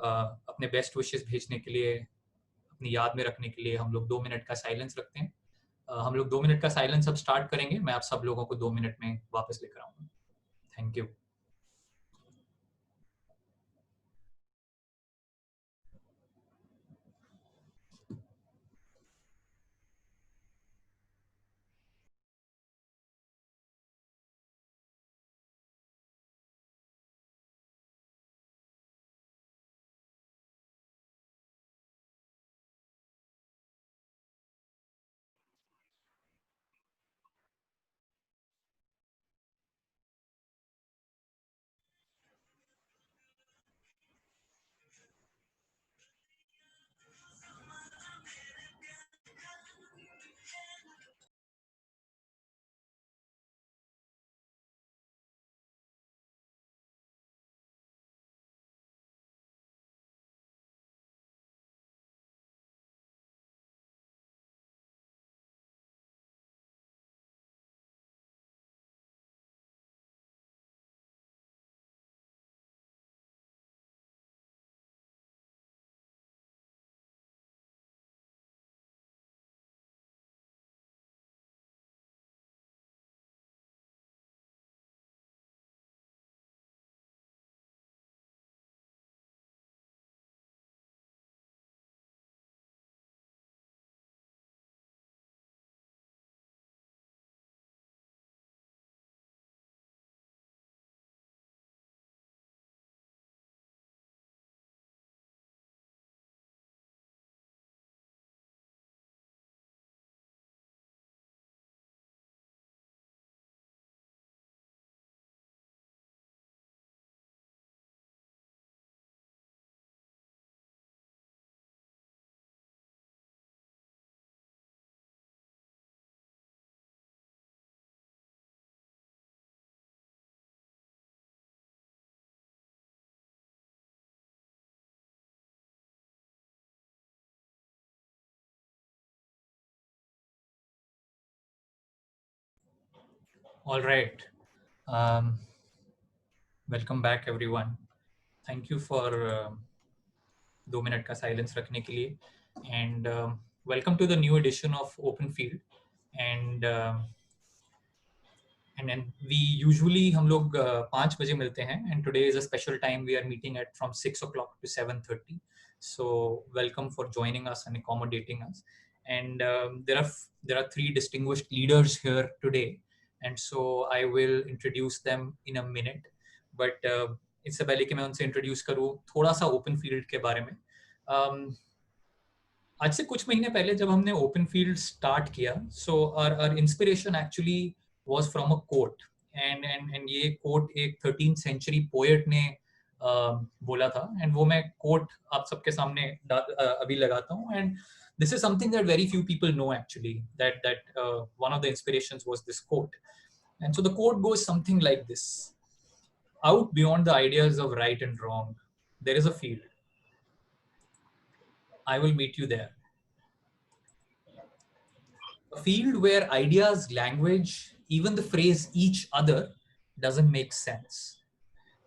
अपने best wishes भेजने के लिए, अपनी याद में रखने के लिए हम लोग 2 मिनट का साइलेंस रखते हैं। हम लोग 2 मिनट का साइलेंस अब स्टार्ट करेंगे। मैं आप सब लोगों को 2 मिनट में वापस लेकर आऊंगा। Thank you. All right. Um, Welcome back, everyone. Thank you for 2 minute का साइलेंस रखने के लिए. And welcome to the new edition of Open Field. And then we usually हम लोग 5 बजे मिलते हैं. And today is a special time. We are meeting at from 6 o'clock to 7:30. So welcome for joining us and accommodating us. And there are 3 distinguished leaders here today. And so I will introduce them in a minute. But इससे पहले कि मैं उनसे introduce करूँ, थोड़ा सा open field के बारे में. आज से कुछ महीने पहले जब हमने ओपन फील्ड स्टार्ट किया, so our inspiration actually was from a quote. And ये कोट एक 13th सेंचुरी पोएट ने बोला था. एंड वो मैं कोट आप सबके सामने अभी लगाता हूँ. And this is something that very few people know actually, that one of the inspirations was this quote. And so the quote goes something like this: out beyond the ideas of right and wrong, there is a field. I will meet you there. A field where ideas, language, even the phrase each other doesn't make sense.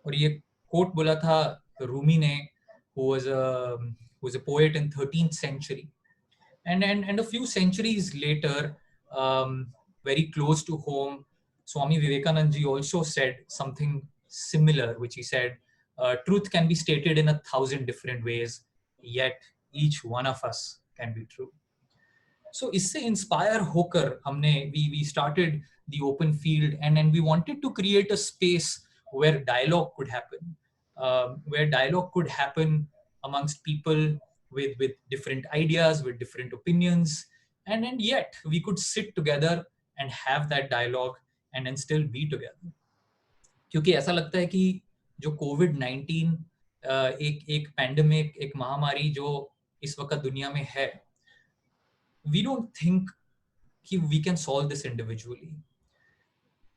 और ये quote बोला था रूमी ने, who was a poet in 13th century. And a few centuries later, very close to home, Swami Vivekananda ji also said something similar, which he said, truth can be stated in 1,000 different ways, yet each one of us can be true. So इससे inspire होकर हमने we started the open field, and we wanted to create a space where dialogue could happen amongst people with different ideas, with different opinions, and yet we could sit together and have that dialogue and then still be together. क्योंकि ऐसा लगता है कि जो कोविड-19 एक pandemic, एक महामारी जो इस वक्त दुनिया में है, we don't think we can solve this individually.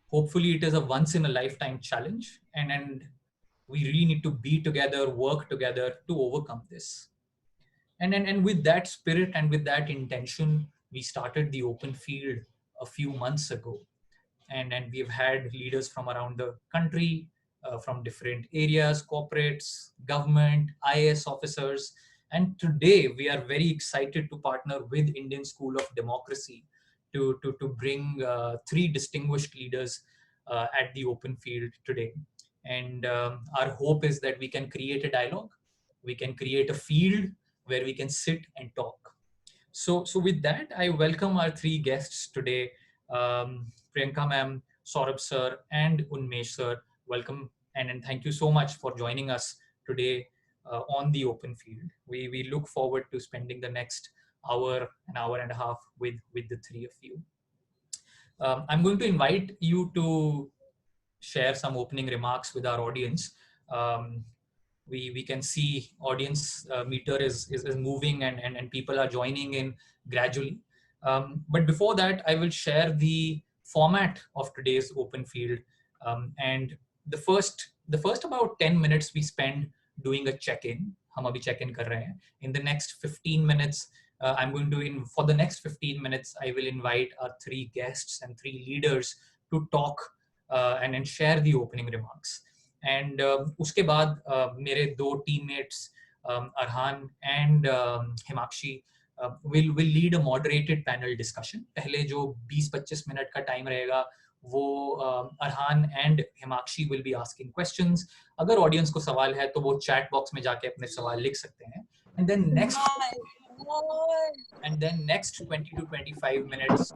Hopefully it is a once in a lifetime challenge, and we really need to be together, work together to overcome this. And with that spirit and with that intention, we started the open field a few months ago. And we've had leaders from around the country, from different areas, corporates, government, IAS officers. And today we are very excited to partner with Indian School of Democracy to bring three distinguished leaders at the open field today. And our hope is that we can create a dialogue, we can create a field where we can sit and talk. So with that, I welcome our three guests today, Priyanka ma'am, Saurabh sir, and Unmesh sir. Welcome and thank you so much for joining us today on the open field. We look forward to spending the next hour, an hour and a half with the three of you. I'm going to invite you to share some opening remarks with our audience. Um, we can see audience meter is moving and people are joining in gradually. But before that, I will share the format of today's open field. And the first about 10 minutes we spend doing a check-in. हम अभी check-in कर रहे हैं. In the next 15 minutes, for the next 15 minutes, I will invite our three guests and three leaders to talk and share the opening remarks. And उसके बाद मेरे दो teammates Arhan and Himakshi will lead a moderated panel discussion. पहले जो 20-25 minute का time रहेगा वो Arhan and Himakshi will be asking questions. अगर ऑडियंस को सवाल है तो वो चैट बॉक्स में जाके अपने सवाल लिख सकते हैं. And then next 20 to 25 minutes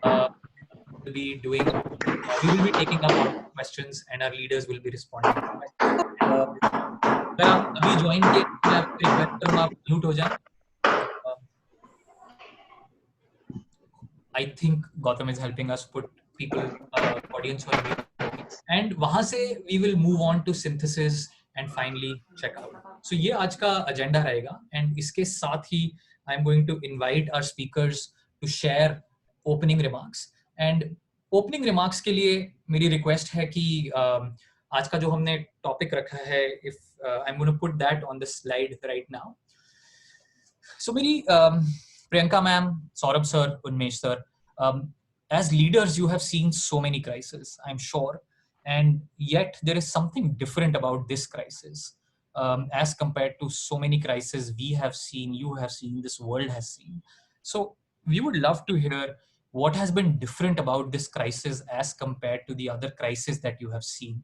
will be doing we will be taking up all questions and our leaders will be responding to questions. अगर आप अभी ज्वाइन किए तो मैं आपको रिक्वेस्ट करूंगा आप म्यूट हो जाएं. I think Gautam is helping us put people audience on mute. And वहां से we will move on to synthesis and finally check out. So ये आज का agenda रहेगा and इसके साथ ही I'm going to invite our speakers to share opening remarks. And opening remarks के लिए मेरी request है कि आज का जो हमने topic रखा है, if I'm going to put that on the slide right now. So मेरी Priyanka ma'am, Saurabh sir, Unmesh sir, as leaders you have seen so many crises, I'm sure. And yet there is something different about this crisis as compared to so many crises we have seen, you have seen, this world has seen. So we would love to hear what has been different about this crisis as compared to the other crises that you have seen.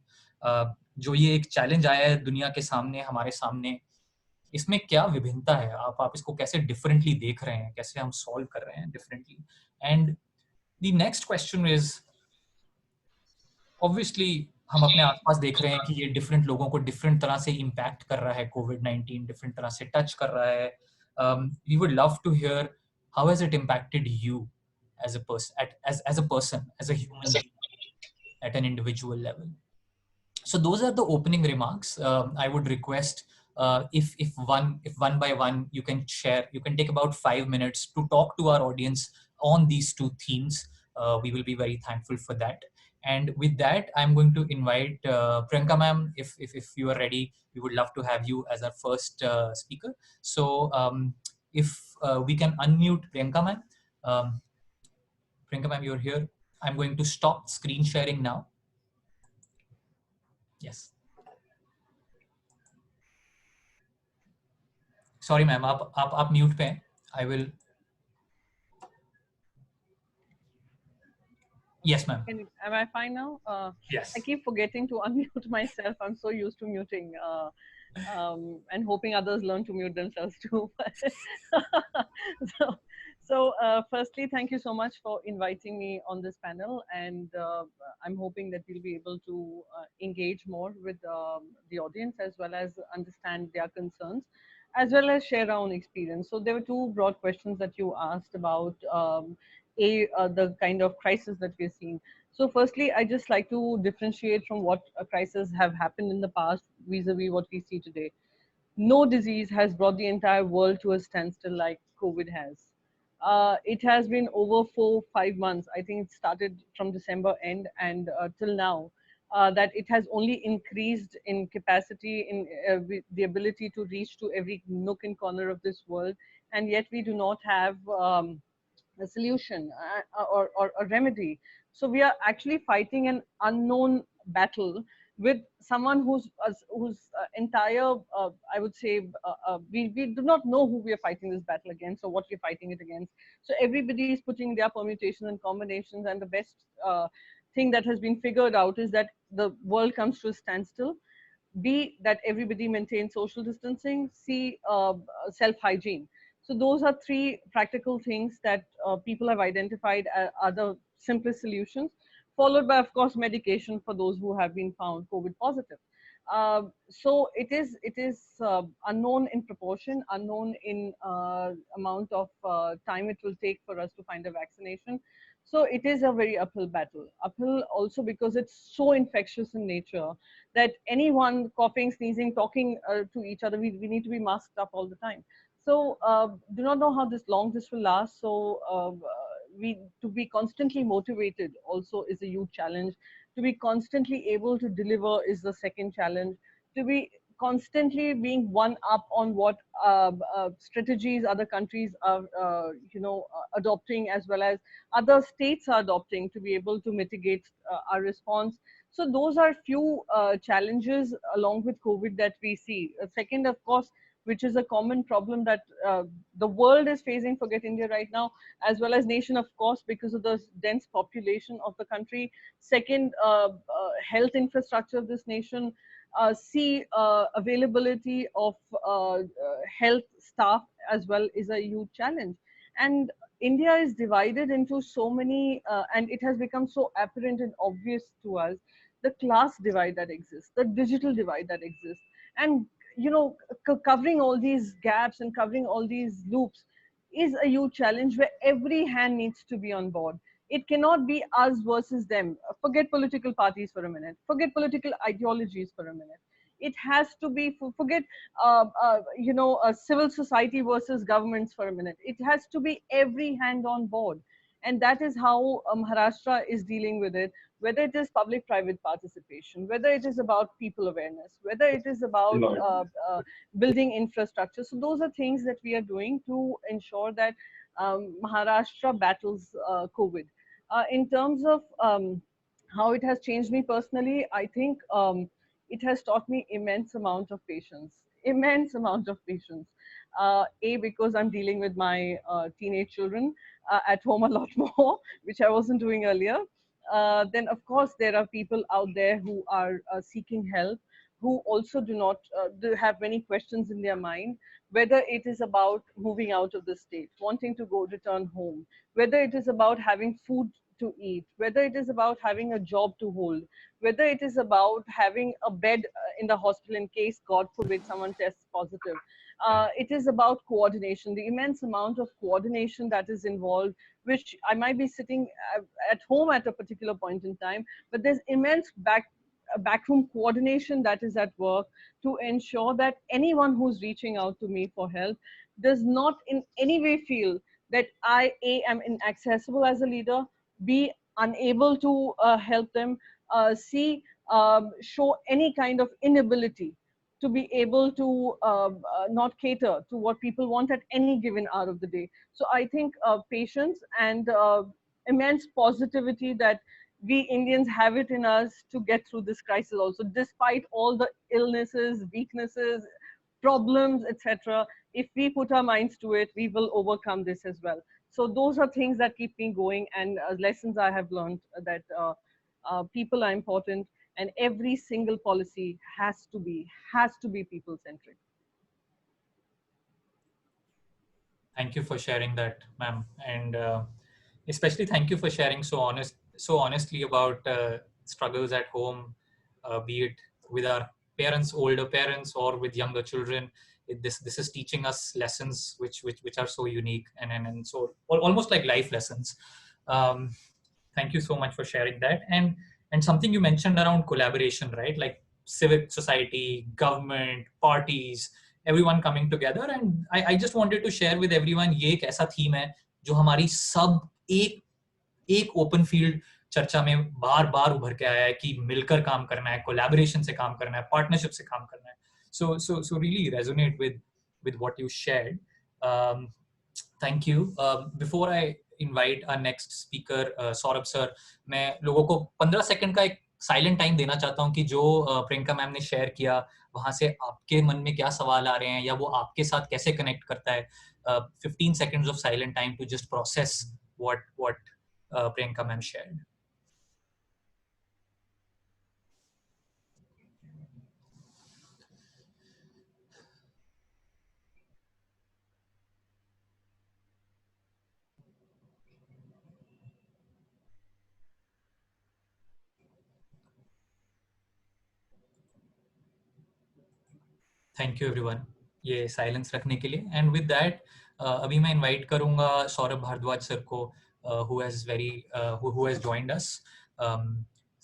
जो ये एक challenge आया है दुनिया के सामने, हमारे सामने, इसमें क्या विभिन्नता है, आप इसको कैसे डिफरेंटली देख रहे हैं, कैसे हम सॉल्व कर रहे हैं differently. And the next question is obviously हम अपने आसपास देख रहे हैं कि ये डिफरेंट लोगों को डिफरेंट तरह से इम्पैक्ट कर रहा है, कोविड-19 डिफरेंट तरह से टच कर रहा है. We would love to hear how has it impacted you as a person, as a human being at an individual level. So those are the opening remarks. I would request if one by one you can share, you can take about 5 minutes to talk to our audience on these two themes. We will be very thankful for that. And with that, I'm going to invite Priyanka ma'am, if you are ready, we would love to have you as our first speaker. So if we can unmute Priyanka ma'am. Priyanka ma'am, you're here. I'm going to stop screen sharing now. Yes. Sorry ma'am, आप mute पे हैं. I will. Yes ma'am. Am I fine now? Yes. I keep forgetting to unmute myself. I'm so used to muting and hoping others learn to mute themselves too. So firstly, thank you so much for inviting me on this panel, and I'm hoping that we'll be able to engage more with the audience as well as understand their concerns, as well as share our own experience. So there were two broad questions that you asked about the kind of crisis that we're seeing. So firstly, I just like to differentiate from what crises have happened in the past vis-a-vis what we see today. No disease has brought the entire world to a standstill like COVID has. It has been over 4-5 months. I think it started from December end and till now. That it has only increased in capacity, in the ability to reach to every nook and corner of this world, and yet we do not have a solution or a remedy. So we are actually fighting an unknown battle with someone whose entire, I would say, we do not know who we are fighting this battle against or what we're fighting it against. So everybody is putting their permutations and combinations, and the best thing that has been figured out is that the world comes to a standstill. B, that everybody maintains social distancing. C, self-hygiene. So those are three practical things that people have identified are the simplest solutions, followed by, of course, medication for those who have been found COVID positive. So it is unknown in proportion, unknown in amount of time it will take for us to find a vaccination. So it is a very uphill battle. Uphill also because it's so infectious in nature that anyone coughing, sneezing, talking to each other, we need to be masked up all the time. So do not know how long this will last. So we to be constantly motivated also is a huge challenge. To be constantly able to deliver is the second challenge. To be constantly being one up on what strategies other countries are, adopting, as well as other states are adopting to be able to mitigate our response. So those are few challenges along with COVID that we see. Second, of course, which is a common problem that the world is facing, forget India right now, as well as nation, of course, because of the dense population of the country. Second, health infrastructure of this nation. C, availability of health staff as well is a huge challenge. And India is divided into so many, and it has become so apparent and obvious to us, the class divide that exists, the digital divide that exists. And, covering all these gaps and covering all these loops is a huge challenge where every hand needs to be on board. It cannot be us versus them. Forget political parties for a minute. Forget political ideologies for a minute. It has to be, forget, civil society versus governments for a minute. It has to be every hand on board. And that is how Maharashtra is dealing with it, whether it is public-private participation, whether it is about people awareness, whether it is about building infrastructure. So those are things that we are doing to ensure that Maharashtra battles COVID. In terms of how it has changed me personally, I think it has taught me immense amount of patience, immense amount of patience. Because I'm dealing with my teenage children at home a lot more, which I wasn't doing earlier. Then, of course, there are people out there who are seeking help, who also do not have many questions in their mind, whether it is about moving out of the state, wanting to go return home, whether it is about having food to eat, whether it is about having a job to hold, whether it is about having a bed in the hospital in case, God forbid, someone tests positive. It is about coordination, the immense amount of coordination that is involved, which I might be sitting at home at a particular point in time, but there's immense backroom coordination that is at work to ensure that anyone who's reaching out to me for help does not in any way feel that I, A, am inaccessible as a leader, B, unable to help them, C, show any kind of inability to be able to not cater to what people want at any given hour of the day. So I think patience and immense positivity that we Indians have it in us to get through this crisis also, despite all the illnesses, weaknesses, problems, etc. If we put our minds to it, we will overcome this as well. So those are things that keep me going, and lessons I have learned that people are important, and every single policy has to be people centric. Thank you for sharing that, ma'am, and especially thank you for sharing so honestly about struggles at home, be it with our parents, older parents, or with younger children. This is teaching us lessons which are so unique and so almost like life lessons. Um, Thank you so much for sharing that. And something you mentioned around collaboration, right? Like civic society, government, parties, everyone coming together. And I just wanted to share with everyone, ये एक ऐसा theme है जो हमारी सब एक open field चर्चा में बार बार उभर के आया है कि मिलकर काम करना है, collaboration से काम करना है, partnership से काम करना है. So really resonate with what you shared. Thank you. Before I invite our next speaker, Saurabh sir, मैं लोगों को 15 सेकंड का एक साइलेंट टाइम देना चाहता हूँ कि जो प्रियंका मैम ने शेयर किया वहां से आपके मन में क्या सवाल आ रहे हैं या वो आपके साथ कैसे कनेक्ट करता है. 15 seconds of silent time to just process what Priyanka ma'am shared. Thank you everyone ये साइलेंस रखने के लिए. एंड विद दैट अभी मैं इनवाइट करूंगा सौरभ भारद्वाज सर को who has joined us.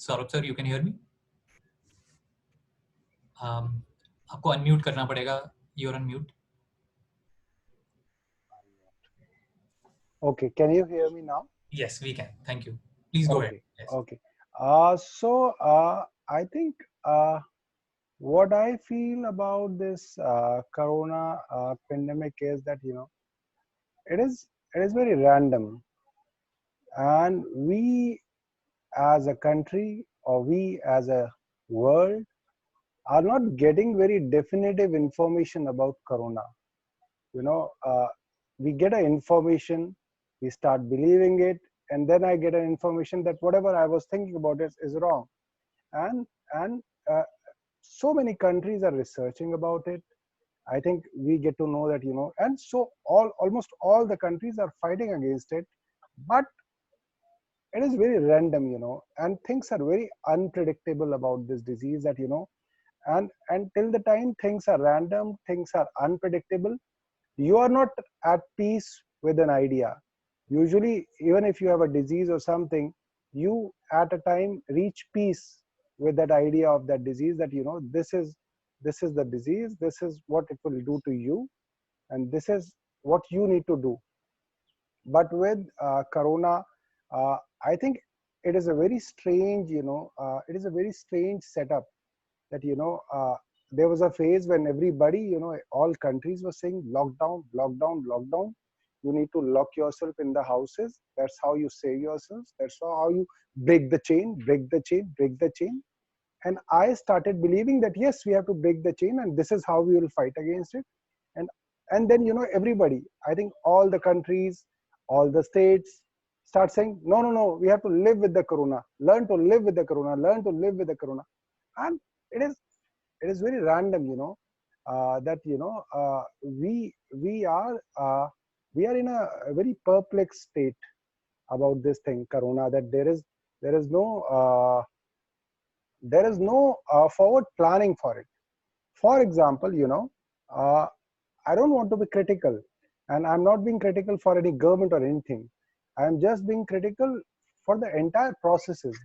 Saurabh sir, you can hear me? आपको अनम्यूट करना पड़ेगा. You're on mute. Okay, can you hear me now? Yes, we can. Thank you. Please go ahead. Yes. Okay. So I think what I feel about this corona pandemic is that it is very random, and we as a country or we as a world are not getting very definitive information about corona. We get an information, we start believing it, and then I get an information that whatever I was thinking about is wrong. And uh, so many countries are researching about it. I think we get to know that and so almost all the countries are fighting against it, but it is very random, and things are very unpredictable about this disease, that and till the time things are random, things are unpredictable, you are not at peace with an idea. Usually, even if you have a disease or something, you at a time reach peace with that idea of that disease, that this is the disease, this is what it will do to you, and this is what you need to do. But with corona, I think it is a very strange, it is a very strange setup, that there was a phase when everybody, all countries were saying lockdown, lockdown, lockdown. You need to lock yourself in the houses. That's how you save yourselves. That's how you break the chain, break the chain, break the chain. And I started believing that yes, we have to break the chain, and this is how we will fight against it. and and then everybody, I think all the countries, all the states start saying no, no, no, we have to live with the corona, learn to live with the corona, learn to live with the corona. And it is very random, that we are in a very perplexed state about this thing corona, that there is no forward planning for it. For example, uh, I don't want to be critical, and I'm not being critical for any government or anything. I'm just being critical for the entire processes.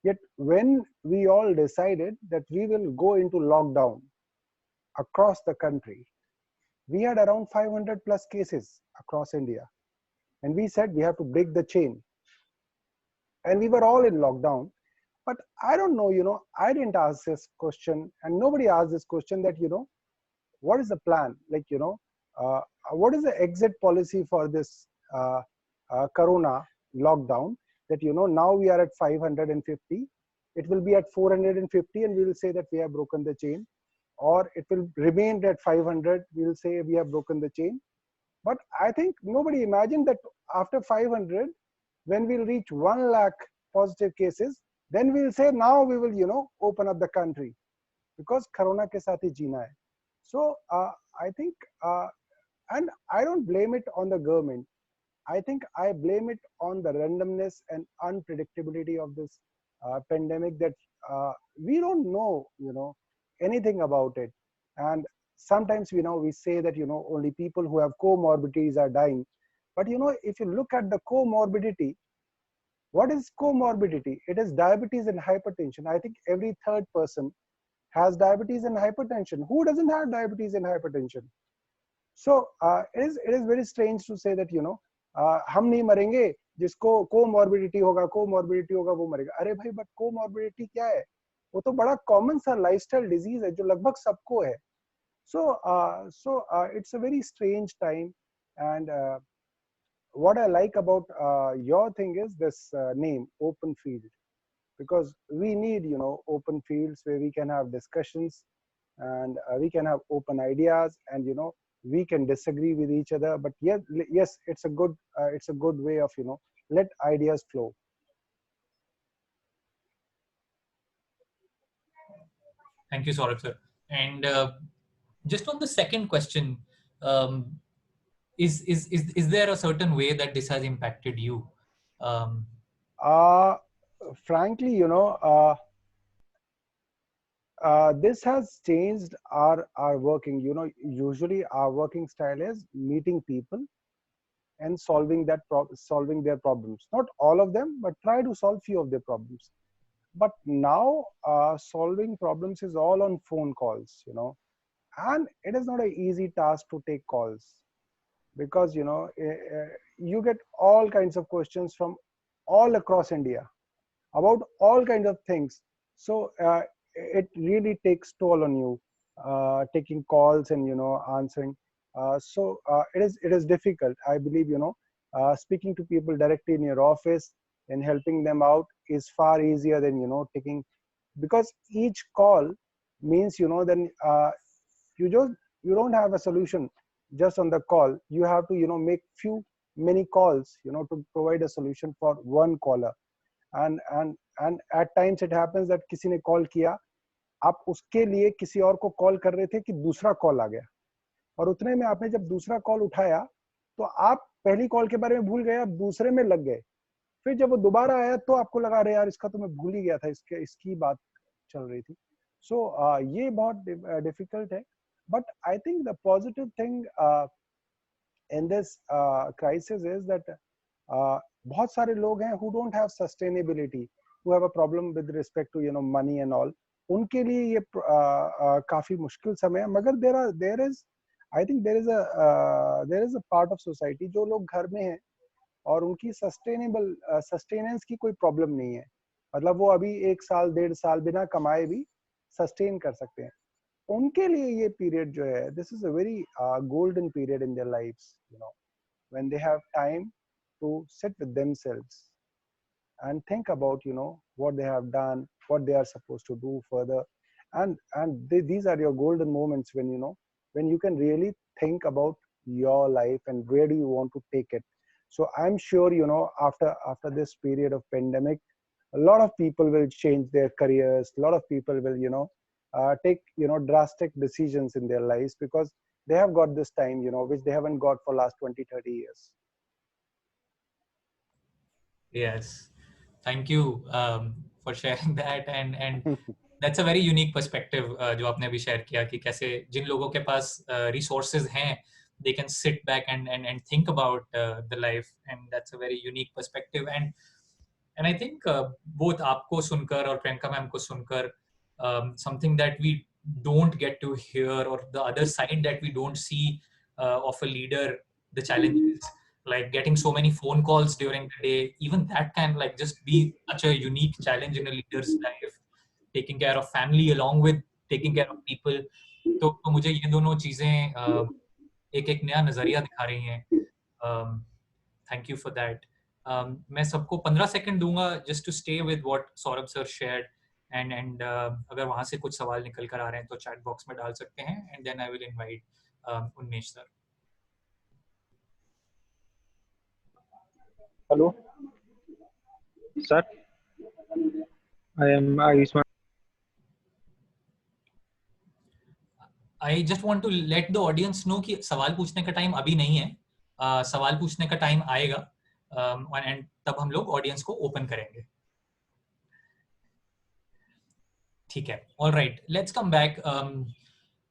Yet when we all decided that we will go into lockdown across the country, we had around 500 plus cases across India, and we said we have to break the chain, and we were all in lockdown. But I don't know, I didn't ask this question, and nobody asked this question, that what is the plan, like uh, what is the exit policy for this corona lockdown, that now we are at 550, it will be at 450, and we will say that we have broken the chain, or it will remain at 500, we will say we have broken the chain. But I think nobody imagined that after 500, when we'll reach 1 lakh positive cases, then we'll say now we will open up the country, because corona ke saath hi jeena hai. So I think and I don't blame it on the government. I think I blame it on the randomness and unpredictability of this pandemic, that we don't know, anything about it. And sometimes, we say that, only people who have comorbidities are dying. But, if you look at the comorbidity, what is comorbidity? It is diabetes and hypertension. I think every third person has diabetes and hypertension. Who doesn't have diabetes and hypertension? So it is very strange to say that हम नहीं मरेंगे, जिसको comorbidity होगा वो मरेगा. अरे भाई, but comorbidity क्या है? वो तो बड़ा कॉमन सा लाइफस्टाइल डिजीज है जो लगभग सबको है. So it's a very strange time. And what I like about your thing is this name, Open Field. because we need, you know, open fields where we can have discussions, and we can have open ideas, and, you know, we can disagree with each other, but yes, it's a good way of, you know, let ideas flow. Thank you, Saurabh sir. And just on the second question, um, is there a certain way that this has impacted you? Um, uh Frankly, you know, this has changed our working. You know, usually our working style is meeting people and solving their problems. Not all of them, but try to solve few of their problems. But now, solving problems is all on phone calls. You know, and it is not an easy task to take calls, because, you know, you get all kinds of questions from all across India about all kinds of things. So it really takes toll on you, taking calls and, you know, answering. It is difficult, I believe. You know, speaking to people directly in your office and helping them out is far easier than, you know, taking, because each call means, you know, then you just you don't have a solution just on the call. You have to, you know, make many calls, you know, to provide a solution for one caller. And at times it happens that किसी ने call किया, आप उसके लिए किसी और को call कर रहे थे कि दूसरा कॉल आ गया, और उतने में आपने जब दूसरा कॉल उठाया तो आप पहली कॉल के बारे में भूल गए, आप दूसरे में लग गए। फिर जब वो दोबारा आया तो आपको लगा, अरे यार, इसका तो मैं भूल ही गया था, इसकी बात चल रही थी। सो ये बहुत डिफिकल्ट है। But I think the positive thing in this crisis is that बहुत सारे लोग हैं who don't have sustainability, who have a problem with respect to, you know, money and all. उनके लिए ये काफी मुश्किल समय है। मगर there is a part of society जो लोग घर में हैं और उनकी सस्टेनेंस की कोई प्रॉब्लम नहीं है। मतलब वो अभी 1 साल 1.5 साल बिना कमाए भी सस्टेन कर सकते हैं। उनके लिए ये पीरियड जो है, this is a very golden period in their lives, you know, when they have time to sit with themselves and think about, you know, what they have done, what they are supposed to do further. These are your golden moments when, you know, when you can really think about your life and where do you want to take it. So I'm sure, you know, after this period of pandemic, a lot of people will change their careers. A lot of people will, you know, take, you know, drastic decisions in their lives because they have got this time, you know, which they haven't got for last 20-30 years. Yes, thank you for sharing that, and that's a very unique perspective जो आपने अभी share किया कि कैसे जिन लोगों के पास resources हैं, they can sit back and think about the life, and that's a very unique perspective. And I think both आपको सुनकर और प्रियंका मैम को सुनकर something that we don't get to hear, or the other side that we don't see of a leader, the challenges like getting so many phone calls during the day, even that can like just be such a unique challenge in a leader's life, taking care of family along with taking care of people. तो मुझे ये दोनों चीजें एक एक नया नजरिया दिखा रही हैं। Thank you for that. मैं सबको 15 सेकंड दूंगा just to stay with what Saurabh sir shared, and अगर वहां से कुछ सवाल निकल कर आ रहे हैं तो चैट बॉक्स में डाल सकते हैं, and then I will invite Unmesh sir. Hello, sir. I am Ayushman. I just want to let the audience know कि सवाल पूछने का टाइम अभी नहीं है, सवाल पूछने का टाइम आएगा, एंड तब हम लोग ऑडियंस को ओपन करेंगे। ठीक है, all right, let's come back.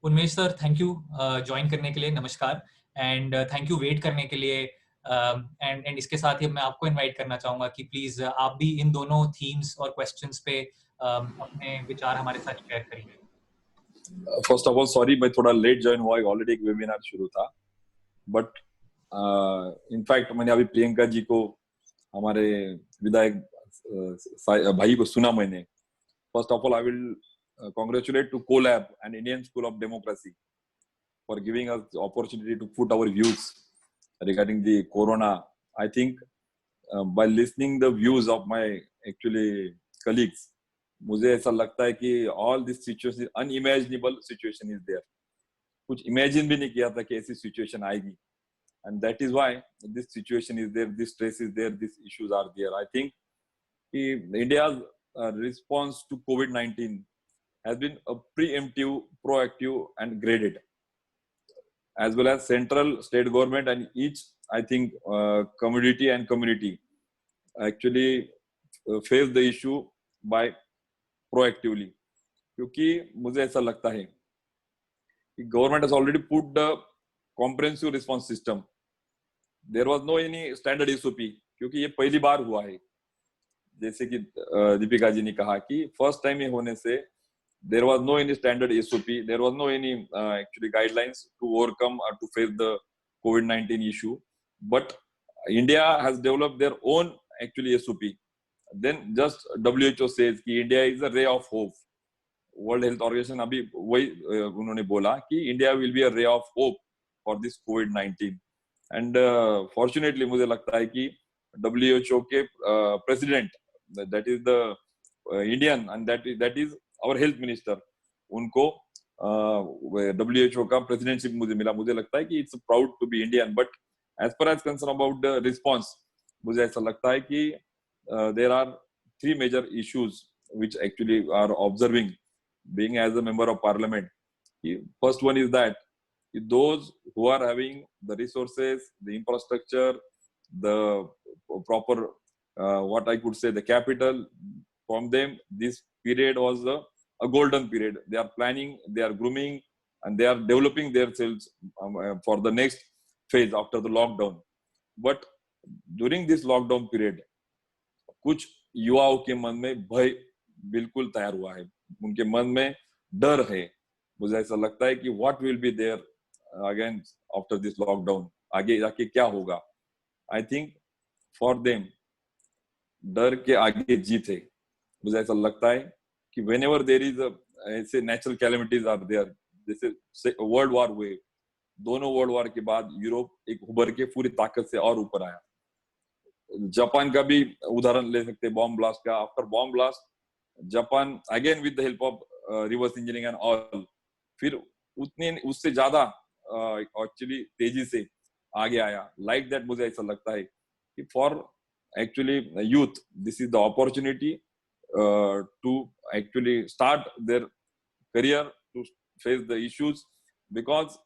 Unmesh sir, thank you join करने के लिए, नमस्कार, एंड थैंक यू वेट करने के लिए। एंड इसके साथ ही मैं आपको इनवाइट करना चाहूंगा कि प्लीज आप भी इन दोनों थीम्स और क्वेश्चंस पे अपने विचार हमारे साथ शेयर करिए। फर्स्ट ऑफ ऑल सॉरी, मैं थोड़ा लेट ज्वाइन हुआ, ऑलरेडी एक वेबिनार शुरू था, बट इनफैक्ट मैंने अभी प्रियंका जी को, हमारे विधायक भाई को सुना मैंने। First of all I will congratulate to CoLab and Indian School of Democracy for giving us the opportunity to put our views regarding the corona. I think by listening the views of my actually colleagues. मुझे ऐसा लगता है कि all this situation, unimaginable situation is there. कुछ imagine भी नहीं किया था कि ऐसी situation आएगी. And that is why this situation is there, this stress is there, these issues are there. I think India's response to COVID-19 has been a preemptive, proactive, and graded, as well as central, state government, and each, I think, community and community actually face the issue by proactively. क्योंकि मुझे ऐसा लगता है कि government has already put the comprehensive response system. There was no any standard SOP, क्योंकि ये पहली बार हुआ है. जैसे कि दीपिका जी ने कहा कि फर्स्ट टाइम ये होने से there was no any standard SOP, there was no any actually guidelines to overcome or to face the COVID-19 issue. But India has developed their own actually SOP. Then just WHO says कि India is a ray of hope. World Health Organization अभी वही उन्होंने बोला कि India will be a ray of hope for this COVID-19. And fortunately मुझे लगता है कि WHO के president, that is the Indian, and that is our health minister, उनको WHO का presidency मुझे मिला. मुझे लगता है कि it's proud to be Indian. But as far as concerned about the response, मुझे ऐसा लगता है कि there are three major issues which actually are observing being as a member of parliament. First one is that those who are having the resources, the infrastructure, the proper what I could say the capital, from them this period was a golden period. They are planning, they are grooming, and they are developing themselves for the next phase after the lockdown. But during this lockdown period, कुछ युवाओं के मन में भय बिल्कुल तैयार हुआ है, उनके मन में डर है. मुझे ऐसा लगता है कि what will be there again after this lockdown, आगे जाके क्या होगा. I think for them डर के आगे जीत है. मुझे ऐसा लगता है कि whenever there is ऐसे natural calamities are there, जैसे वर्ल्ड वॉर हुए, दोनों वर्ल्ड वॉर के बाद यूरोप एक उभर के पूरी ताकत से और ऊपर आया. जापान का भी उदाहरण ले सकते हैं, बॉम्ब ब्लास्ट का. After bomb blast Japan again with the help of reverse engineering and all, फिर उतने उससे ज्यादा एक्चुअली तेजी से आगे आया. लाइक दैट मुझे ऐसा लगता है कि for actually youth this is the opportunity to actually start their career, to face the issues, because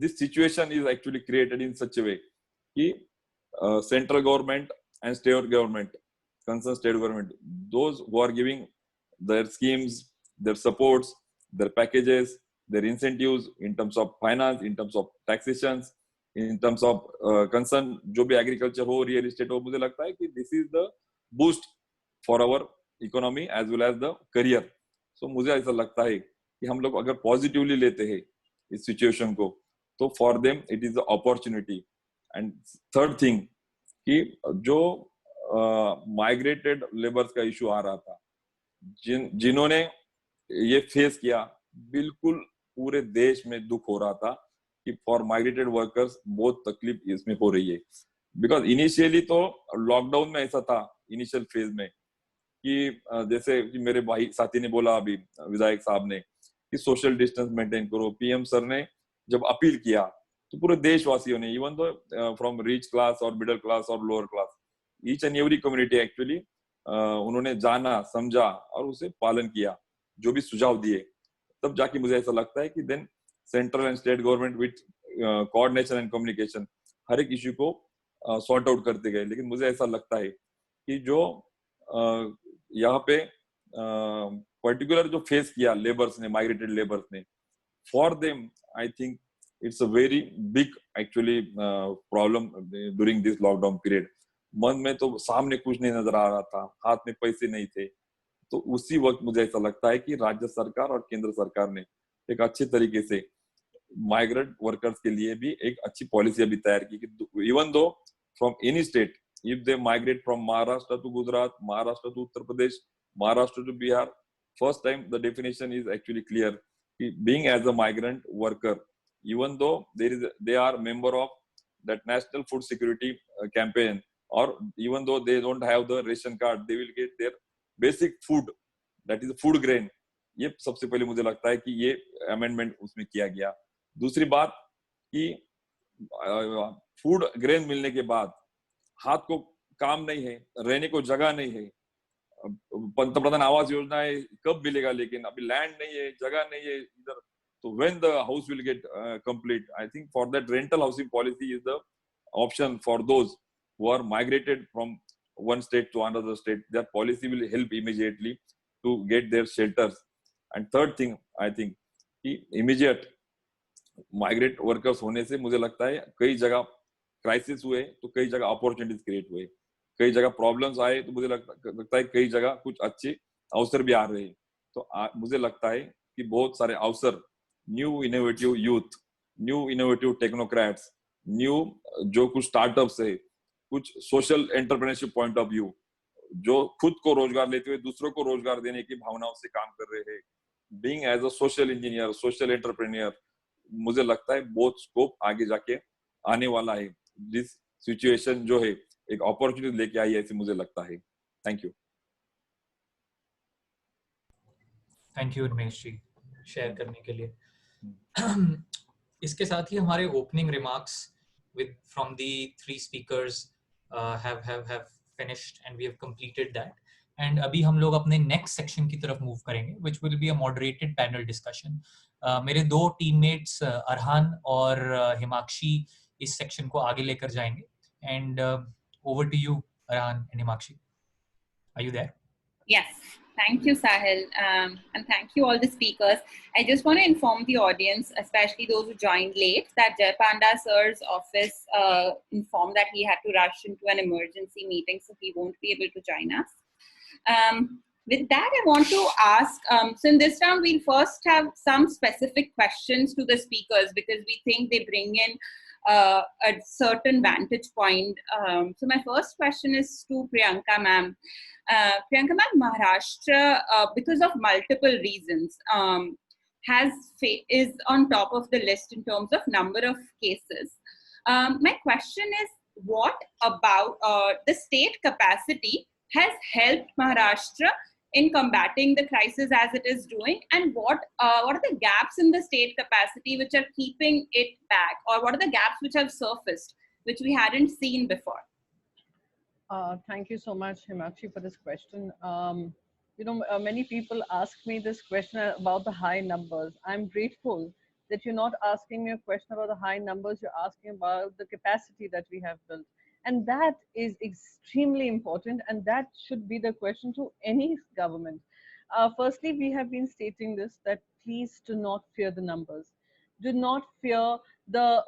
this situation is actually created in such a way कि central government and state government, concerned state government, those who are giving their schemes, their supports, their packages, their incentives in terms of finance, in terms of taxations, in terms of concern जो भी agriculture हो, real estate हो, मुझे लगता है कि this is the boost for our economy as well as the career. So मुझे ऐसा लगता है कि हम लोग अगर positively लेते हैं इस situation को, तो for them it is the opportunity. And third thing कि जो माइग्रेटेड लेबर्स का इशू आ रहा था, जिन्होंने ये फेस किया, बिल्कुल पूरे देश में दुख हो रहा था कि फॉर माइग्रेटेड वर्कर्स बहुत तकलीफ इसमें हो रही है. बिकॉज इनिशियली तो लॉकडाउन में ऐसा था इनिशियल फेज में कि जैसे कि मेरे भाई साथी ने बोला अभी, विधायक साहब ने, कि सोशल डिस्टेंस मेंटेन करो. पीएम सर ने जब अपील किया तो पूरे देशवासियों ने, even though from rich class और मिडिल क्लास और lower class, each and every community actually उन्होंने जाना, समझा और उसे पालन किया, जो भी सुझाव दिए. तब जाके मुझे ऐसा लगता है कि then central and state government with coordination and communication हर एक इश्यू को सॉर्ट आउट करते गए. लेकिन मुझे ऐसा लगता है कि जो यहाँ पे पर्टिकुलर जो फेस किया लेबर्स ने, माइग्रेटेड लेबर्स ने, for them I think it's a very big actually problem during this lockdown period. मन में तो सामने कुछ नहीं नजर आ रहा था, हाथ में पैसे नहीं थे. तो उसी वक्त मुझे ऐसा लगता है कि राज्य सरकार और केंद्र सरकार ने एक अच्छे तरीके से माइग्रेंट वर्कर्स के लिए भी एक अच्छी पॉलिसी अभी तैयार की कि even though from any state, if they migrate from Maharashtra to Gujarat, Maharashtra to Uttar Pradesh, Maharashtra to Bihar, first time the definition is actually clear कि being as a migrant worker, even though they are member of that national food security campaign, or even though they don't have the ration card, they will get their basic food, that is food grain, ये सबसे पहले मुझे लगता है कि ये amendment उसमें किया गया। दूसरी बात कि फूड ग्रेन मिलने के बाद हाथ को काम नहीं है, रहने को जगह नहीं है, पंतप्रधान आवास योजना है, कब मिलेगा, लेकिन अभी लैंड नहीं है, जगह नहीं है इधर, तो when the house will get complete, I think for that rental housing policy is the option for those who are migrated from one state to another state. That policy will help immediately to get their shelters. And third thing, I think कि immediate migrant workers होने से मुझे लगता है कई जगह crisis हुए तो कई जगह अपॉर्चुनिटीज क्रिएट हुए, कई जगह प्रॉब्लम्स आए तो मुझे लगता है कई जगह कुछ अच्छे अवसर भी आ रहे हैं। तो मुझे लगता है कि बहुत सारे अवसर, new innovative youth, new innovative technocrats, new जो कुछ स्टार्टअप्स है, कुछ social entrepreneurship point of view, जो खुद को रोजगार लेते हुए दूसरों को रोजगार देने की भावनाओं से काम कर रहे हैं, being as a social engineer, social entrepreneur, मुझे लगता है बहुत स्कोप आगे जाके आने वाला है। दिस सिचुएशन जो है एक अपॉर्चुनिटी लेके आई है ऐसे मुझे लगता है। Thank you. Thank you Unmesh ji share करने के लिए। इसके साथ ही हमारे opening remarks with from the three speakers have finished and we have completed that, and अभी हम लोग अपने next section की तरफ move करेंगे which will be a moderated panel discussion. मेरे दो teammates अरहान और हिमाक्षी इस section को आगे लेकर जाएंगे, and over to you Arhan and Himakshi. Are you there? Yes, thank you, Sahil, and thank you all the speakers. I just want to inform the audience, especially those who joined late, that Jai Panda sir's office informed that he had to rush into an emergency meeting, so he won't be able to join us. With that, I want to ask, so in this round, we'll first have some specific questions to the speakers because we think they bring in a certain vantage point. So my first question is to Priyanka ma'am. Priyanka ma'am, Maharashtra, because of multiple reasons, is on top of the list in terms of number of cases. My question is, what about the state capacity has helped Maharashtra in combating the crisis as it is doing, and what are the gaps in the state capacity which are keeping it back, or what are the gaps which have surfaced which we hadn't seen before? Thank you so much, Himakshi, for this question. Many people ask me this question about the high numbers. I'm grateful that you're not asking me a question about the high numbers, you're asking about the capacity that we have built. And that is extremely important, and that should be the question to any government. Firstly, we have been stating this, that please do not fear the numbers. Do not fear the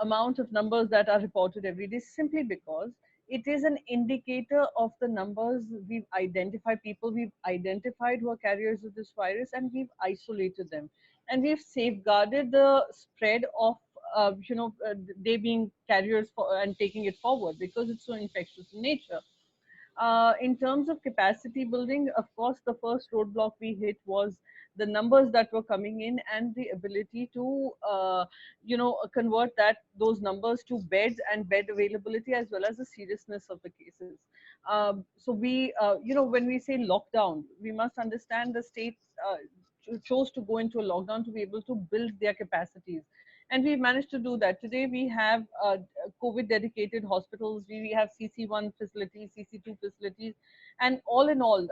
amount of numbers that are reported every day, simply because it is an indicator of the numbers. We've identified people, we've identified who are carriers of this virus, and we've isolated them. And we've safeguarded the spread of they being carriers and taking it forward because it's so infectious in nature. In terms of capacity building, of course, the first roadblock we hit was the numbers that were coming in and the ability to, convert those numbers to beds and bed availability, as well as the seriousness of the cases. So we, when we say lockdown, we must understand the states chose to go into a lockdown to be able to build their capacities. And we've managed to do that. Today, we have COVID dedicated hospitals. We have CC1 facilities, CC2 facilities. And all in all,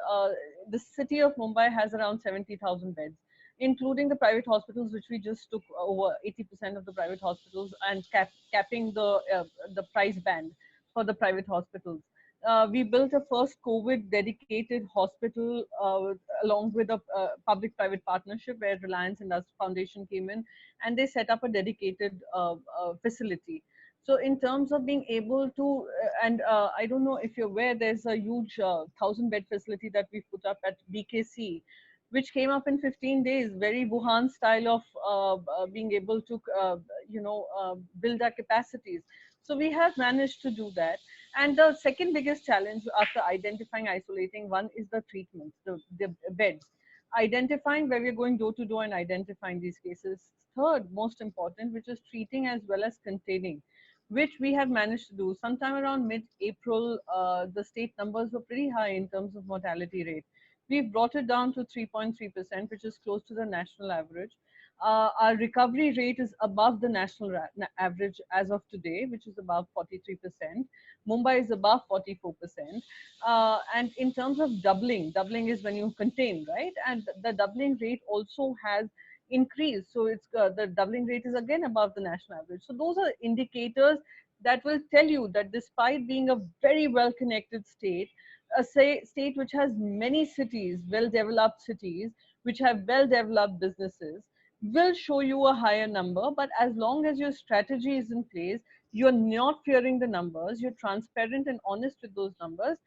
the city of Mumbai has around 70,000 beds, including the private hospitals, which we just took over 80% of the private hospitals and capping the price band for the private hospitals. We built a first COVID dedicated hospital along with a public-private partnership where Reliance Industries Foundation came in and they set up a dedicated facility. So in terms of being able to, I don't know if you're aware, there's a huge 1,000-bed facility that we've put up at BKC, which came up in 15 days, very Wuhan style of being able to, build our capacities. So we have managed to do that. And the second biggest challenge after identifying, isolating, one is the treatments, the beds. Identifying where we're going door to door and identifying these cases. Third, most important, which is treating as well as containing, which we have managed to do. Sometime around mid-April, the state numbers were pretty high in terms of mortality rate. We've brought it down to 3.3%, which is close to the national average. Our recovery rate is above the national average as of today, which is about 43%. Mumbai is above 44%. And in terms of doubling is when you contain, right? And the doubling rate also has increased. So it's the doubling rate is again above the national average. So those are indicators that will tell you that despite being a very well connected state, a state which has many cities, well developed cities, which have well developed businesses, will show you a higher number. But as long as your strategy is in place, you're not fearing the numbers, you're transparent and honest with those numbers,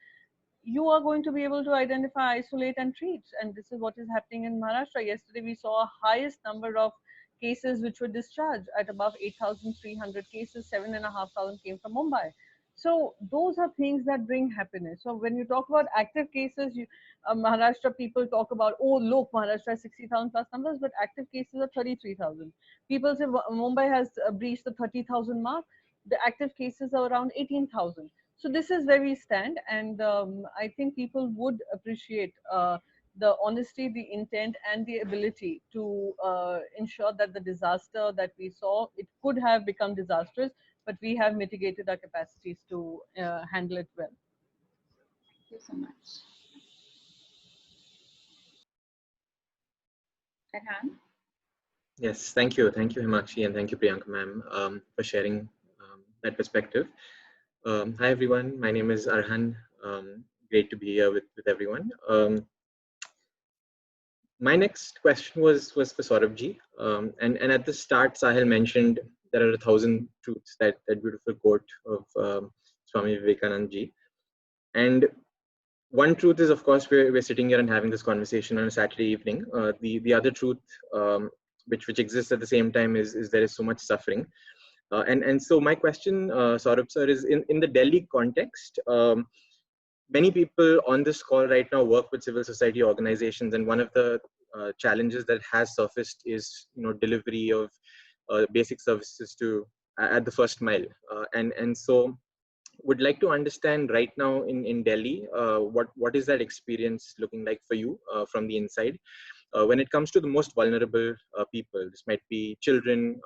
you are going to be able to identify, isolate, and treat. And this is what is happening in Maharashtra. Yesterday, we saw a highest number of cases which were discharged at above 8,300 cases, 7,500 came from Mumbai. So those are things that bring happiness. So when you talk about active cases, Maharashtra people talk about, oh, look, Maharashtra has 60,000 plus numbers, but active cases are 33,000. People say Mumbai has breached the 30,000 mark. The active cases are around 18,000. So this is where we stand, and I think people would appreciate the honesty, the intent, and the ability to ensure that the disaster that we saw, it could have become disastrous, but we have mitigated our capacities to handle it well. Thank you so much. Farhan? Yes, thank you. Thank you, Himakshi, and thank you, Priyanka ma'am, for sharing that perspective. Hi, everyone. My name is Arhan. Great to be here with everyone. My next question was for Saurabh-ji. And at the start, Sahil mentioned there are 1,000 truths, that beautiful quote of Swami Vivekananda-ji. And one truth is, of course, we're sitting here and having this conversation on a Saturday evening. The other truth, which exists at the same time, is there is so much suffering. And so my question, Saurabh sir, is in the Delhi context, many people on this call right now work with civil society organizations, and one of the challenges that has surfaced is delivery of basic services to at the first mile, and so would like to understand right now in Delhi, what is that experience looking like for you from the inside when it comes to the most vulnerable people. This might be children,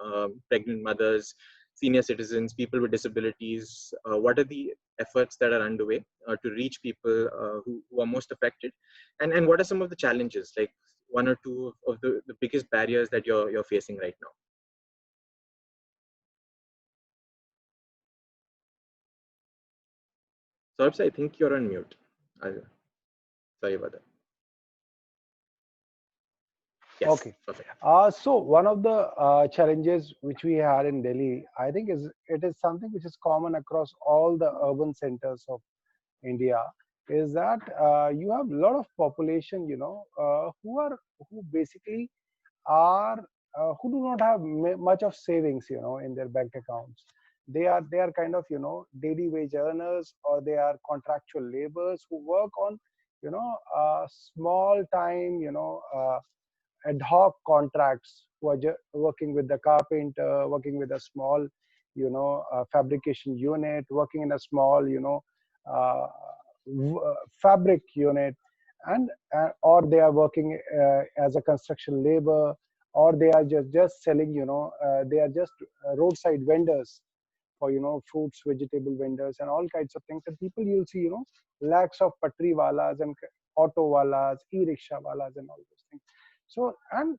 pregnant mothers, senior citizens, people with disabilities. What are the efforts that are underway to reach people who are most affected, and what are some of the challenges, like one or two of the biggest barriers that you're facing right now? Saurabh, I think you're on mute. Sorry about that. Yes, okay. Perfect. So one of the challenges which we had in Delhi, I think it is something which is common across all the urban centers of India, is that you have a lot of population, who basically are who do not have much of savings, in their bank accounts. They are kind of daily wage earners, or they are contractual laborers who work on small time ad hoc contracts, who are working with the carpenter, working with a small fabrication unit, working in a small uh, fabric unit, and or they are working as a construction labor, or they are just selling, they are just roadside vendors for fruits, vegetable vendors, and all kinds of things. And people, you'll see lakhs of patri walas and auto walas, e-rickshaw walas, and all those things. So, and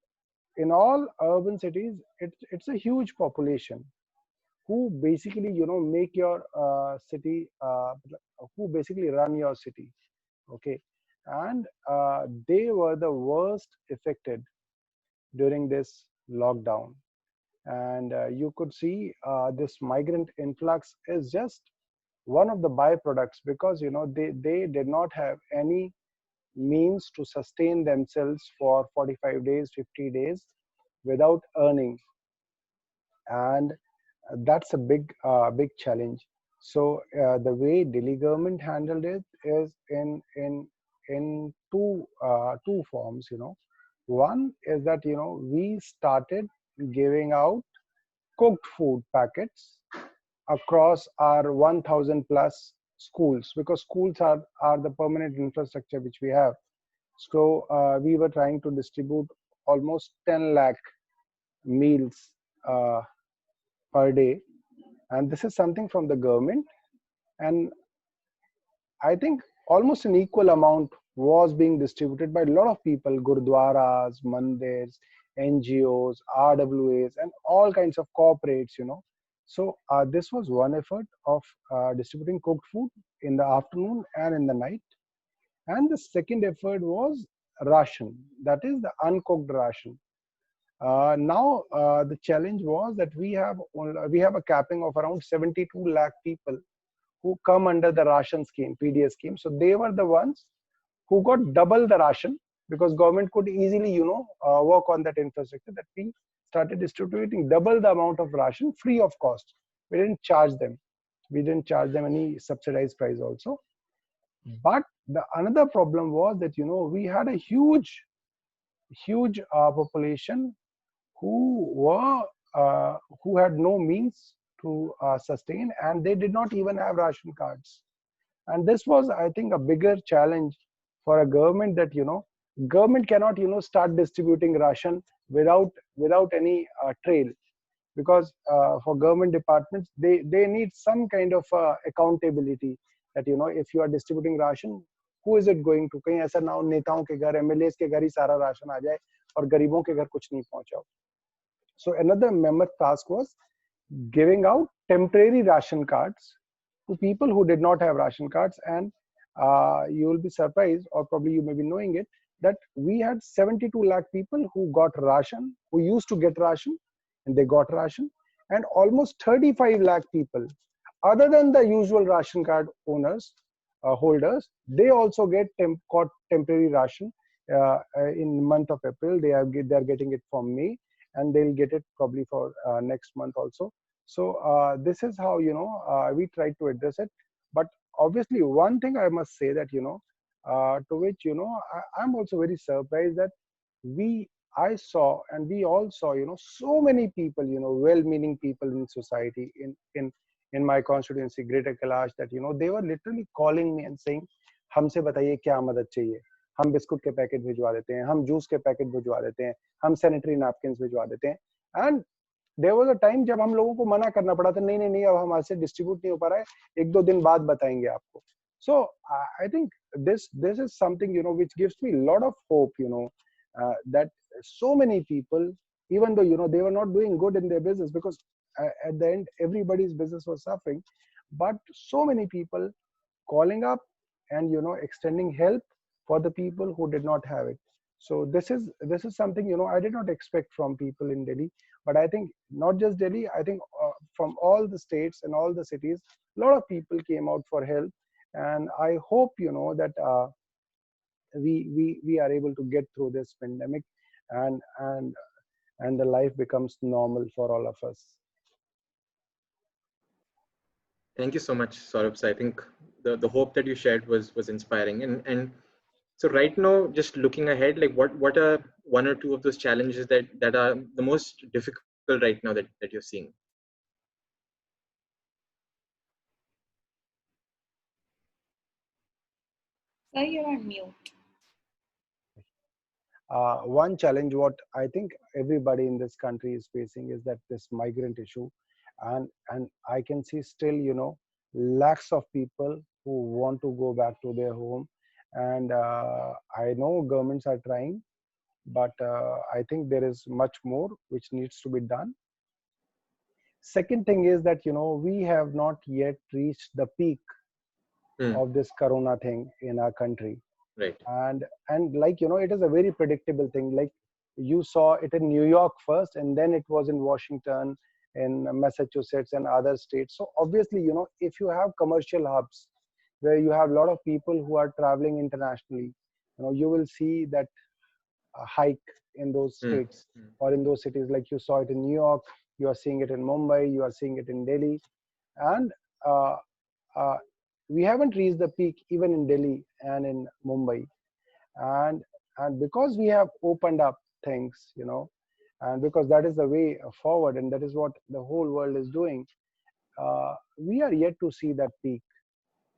in all urban cities, it's a huge population who basically make your city, who basically run your city. Okay, and they were the worst affected during this lockdown. And you could see this migrant influx is just one of the byproducts, because they did not have any means to sustain themselves for 45 days, 50 days without earning. And that's a big challenge. So the way Delhi government handled it is in two forms. One is that we started giving out cooked food packets across our 1,000 plus schools, because schools are the permanent infrastructure which we have. So we were trying to distribute almost 10 lakh meals per day, and this is something from the government. And I think almost an equal amount was being distributed by a lot of people, gurdwaras, mandirs, NGOs, RWAs, and all kinds of corporates, So this was one effort of distributing cooked food in the afternoon and in the night. And the second effort was ration, that is the uncooked ration. Now the challenge was that we have a capping of around 72 lakh people who come under the ration scheme, PDS scheme. So they were the ones who got double the ration, because government could easily, work on that infrastructure, that we started distributing double the amount of ration free of cost. We didn't charge them. We didn't charge them any subsidized price also. But the another problem was that, we had a huge population who had no means to sustain, and they did not even have ration cards. And this was, I think, a bigger challenge for a government, that government cannot start distributing ration without any trail, because for government departments, they need some kind of accountability, that if you are distributing ration, who is it going to? कहीं ऐसा ना हो नेताओं के घर, MLAs के घर ही सारा राशन आ जाए और गरीबों के घर कुछ नहीं पहुंचा. So another mammoth task was giving out temporary ration cards to people who did not have ration cards. And you will be surprised, or probably you may be knowing it, that we had 72 lakh people who got ration, who used to get ration, and they got ration. And almost 35 lakh people, other than the usual ration card owners, holders, they also got temporary ration in month of April. They are getting it from May, and they'll get it probably for next month also. So this is how we tried to address it. But obviously, one thing I must say, that to which I'm also very surprised, that I saw, and we all saw, so many people, well-meaning people in society, in my constituency, Greater Kailash, that they were literally calling me and saying, हमसे बताइए क्या मदद चाहिए, हम biscuit के packet भिजवा देते हैं, हम जूस के पैकेट भिजवा देते हैं, हम सैनिटरी नैपकिन्स भिजवा देते हैं. And there was a time जब हम लोगों को मना करना पड़ा था, नहीं नहीं नहीं, अब हमारे से डिस्ट्रीब्यूट नहीं हो पा रहा है, एक दो दिन बाद बताएंगे आपको. So I think this is something which gives me a lot of hope, that so many people, even though they were not doing good in their business, because at the end everybody's business was suffering, but so many people calling up and extending help for the people who did not have it. So this is something I did not expect from people in Delhi. But I think not just Delhi, I think from all the states and all the cities, a lot of people came out for help. And I hope that we are able to get through this pandemic, and the life becomes normal for all of us. Thank you so much, Saurabh. So I think the hope that you shared was inspiring. And so right now, just looking ahead, like what are one or two of those challenges that are the most difficult right now that you're seeing? Sir, you're on mute. One challenge what I think everybody in this country is facing is that this migrant issue, and I can see still lakhs of people who want to go back to their home, and I know governments are trying, but I think there is much more which needs to be done. Second thing is that we have not yet reached the peak of this corona thing in our country. Right. And like it is a very predictable thing. Like you saw it in New York first, and then it was in Washington, in Massachusetts, and other states. So obviously if you have commercial hubs where you have a lot of people who are traveling internationally, you will see that hike in those states or in those cities. Like you saw it in New York, you are seeing it in Mumbai, you are seeing it in Delhi, and we haven't reached the peak even in Delhi and in Mumbai. And because we have opened up things, and because that is the way forward, and that is what the whole world is doing, we are yet to see that peak.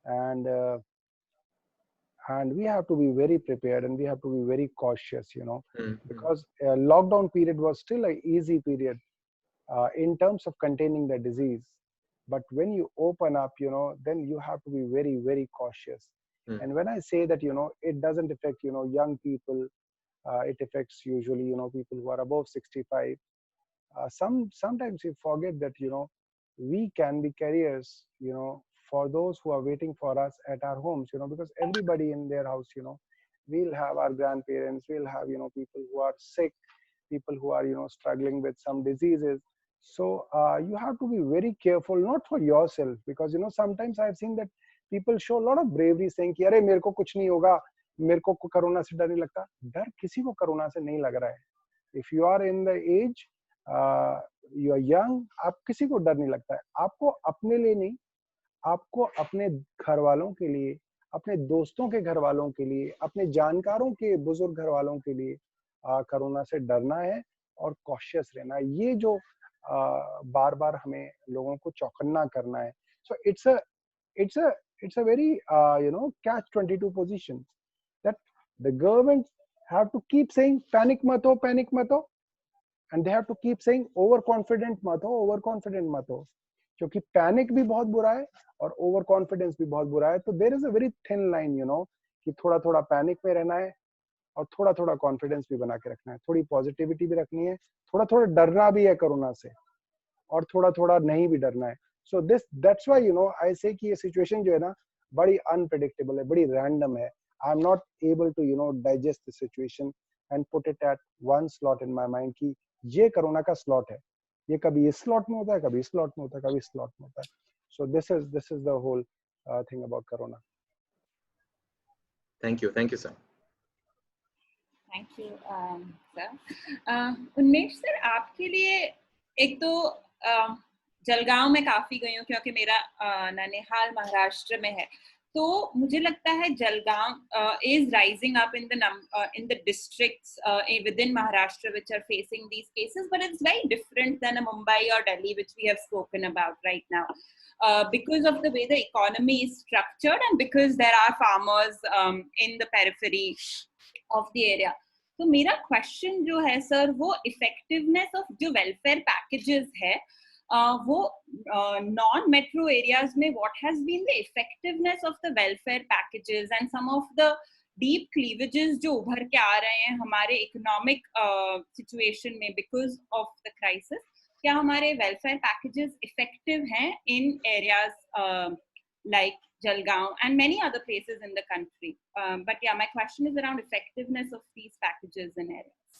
And and we have to be very prepared and we have to be very cautious, you know, Mm-hmm. because lockdown period was still an easy period in terms of containing the disease. But when you open up, you know, then you have to be very, very cautious. Mm. And when I say that, you know, it doesn't affect, you know, young people, it affects usually, you know, people who are above 65. Sometimes we forget that, you know, we can be carriers, you know, for those who are waiting for us at our homes, you know, because everybody in their house, you know, we'll have our grandparents, we'll have, you know, people who are sick, people who are, you know, struggling with some diseases. So you have to be very careful, not for yourself, because, you know, sometimes I've seen that people show a lot of bravery saying कि अरे मेरे को कुछ नहीं होगा, मेरे को corona से डर नहीं लगता. डर किसी को कोरोना से नहीं लग रहा है. If you are in the age, you are young, आप किसी को डर नहीं लगता है. आपको अपने लिए नहीं, आपको अपने घर वालों के लिए, अपने दोस्तों के घर वालों के लिए, अपने जानकारों के बुजुर्ग घर वालों के लिए कोरोना से डरना है और कॉशियस रहना है. ये जो बार बार हमें लोगों को चौकन्ना करना है. सो it's a very catch 22 position that the government have to keep saying panic mat ho, and they have to keep saying overconfident mat ho, क्योंकि पैनिक भी बहुत बुरा है और ओवर कॉन्फिडेंस भी बहुत बुरा है. तो there is a very thin line, you know, कि थोड़ा थोड़ा पैनिक में रहना है और थोड़ा थोड़ा कॉन्फिडेंस भी बना के रखना है, थोड़ी पॉजिटिविटी भी रखनी है, थोड़ा थोड़ा डरना भी है कोरोना से और थोड़ा थोड़ा नहीं भी डरना है. So that's why, you know, I say कि ये सिचुएशन जो है ना बड़ी अनप्रेडिक्टेबल है, बड़ी रैंडम है. I am not able to, you know, digest the situation and put it at one slot in my mind कि ये कोरोना का स्लॉट है, ये कभी इस स्लॉट में होता है, कभी इस स्लॉट में होता है, कभी इस स्लॉट में होता है. So this is the whole thing about corona. Thank you sir. Thank you sir. Unmesh sir, आपके लिए एक तो जलगांव में काफी गई हूँ क्योंकि मेरा ननिहाल महाराष्ट्र में है, तो मुझे लगता है Jalgaon is rising up in the districts within Maharashtra which are facing these cases, but it's very different than a Mumbai or Delhi which we have spoken about right now, because of the way the economy is structured and because there are farmers in the periphery of the area. तो मेरा question जो है sir, वो effectiveness of जो welfare packages है, वो non metro areas में what has been the effectiveness of the welfare packages and some of the deep cleavages जो उभर के आ रहे हैं हमारे इकोनॉमिक सिचुएशन में बिकॉज ऑफ द क्राइसिस. क्या हमारे वेलफेयर पैकेजेस इफेक्टिव हैं in areas like Jalgaon and many other places in the country? But yeah, my question is around effectiveness of these packages in areas.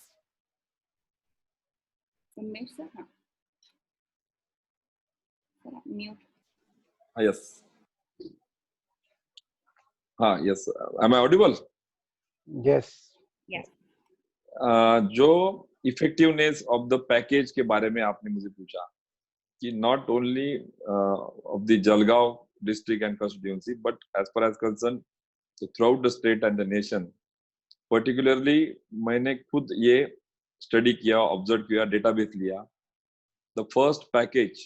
Unmesh sir, mute. Yes. Yes. Am I audible? Yes. Yes. जो effectiveness of the package के बारे में आपने मुझे पूछा कि not only of the Jalgaon district and constituency, but as far as concerned so throughout the state and the nation, particularly मैंने खुद ये स्टडी किया, ऑब्जर्व किया, डेटाबेस लिया. The first package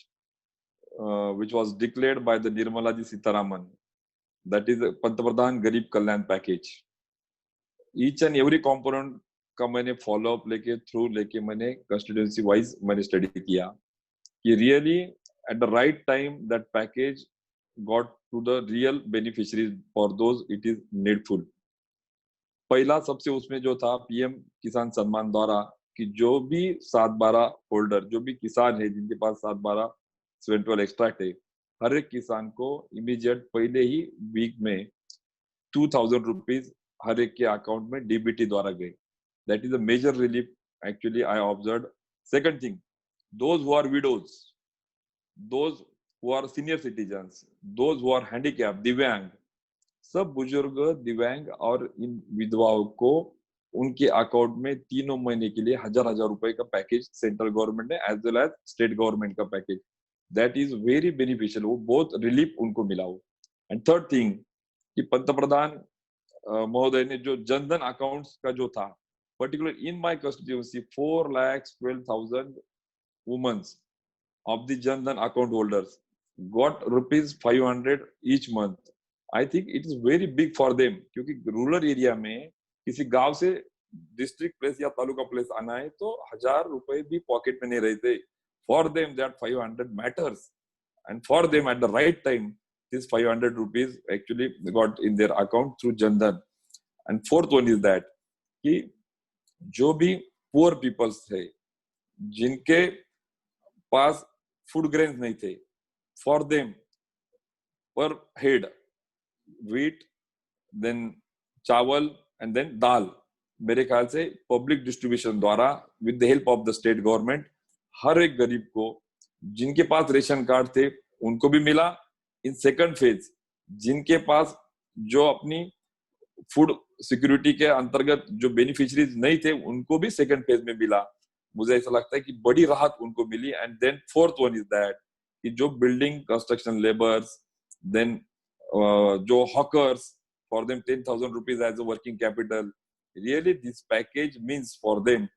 which was declared by the Nirmala ji Sitharaman, that is पंतप्रधान गरीब कल्याण package. Each and every component का मैंने फॉलो अप लेके मैंने कंस्टिट्यूएंसी वाइज मैंने स्टडी किया कि really at the right time that package got to the real beneficiaries for those it is needful. पहला सबसे उसमें जो था पीएम किसान सम्मान द्वारा कि जो भी 7/12 होल्डर, जो भी किसान है जिनके पास 7/12 12 एक्सट्रैक्ट है, हर एक किसान को इमीडिएट पहले ही वीक में 2000 रुपीज हर एक के अकाउंट में डीबीटी द्वारा गए. That is a major relief actually I observe. Second thing, those who are widows, those who are senior citizens, those who are handicapped, दिव्यांग, सब बुजुर्ग, दिव्यांग और इन विधवाओं को उनके अकाउंट में 3 महीने के लिए 1000 रुपए का पैकेज सेंट्रल गवर्नमेंट ने as well as state government का package, that is very beneficial. वो बहुत रिलीफ उनको मिला हो. एंड थर्ड थिंग कि पंतप्रधान महोदय ने जो जनधन अकाउंट्स का जो था, particular in my constituency 4,12,000 womens of the Jan Dhan account holders got rupees 500 each month I think it is very big for them, क्योंकि रूरल एरिया में किसी गांव से डिस्ट्रिक्ट प्लेस या तालुका प्लेस आना है तो 1000 रुपए भी पॉकेट में नहीं रहते. For them that 500 matters, and for them at the right time this 500 rupees actually got in their account through Jan Dhan. And fourth one is that कि जो भी poor peoples थे जिनके पास food grains नहीं थे, for them per head wheat, then चावल and then दाल, मेरे ख्याल से पब्लिक डिस्ट्रीब्यूशन द्वारा with the help of the state government हर एक गरीब को जिनके पास रेशन कार्ड थे उनको भी मिला. इन सेकंड फेज जिनके पास जो अपनी फूड सिक्योरिटी के अंतर्गत जो बेनिफिशियरीज नहीं थे उनको भी सेकंड फेज में मिला. मुझे ऐसा लगता है कि बड़ी राहत उनको मिली. And then fourth one is that कि जो बिल्डिंग कंस्ट्रक्शन लेबर्स, देन जो hawkers, for them 10,000 rupees as a working capital, really this package means for them.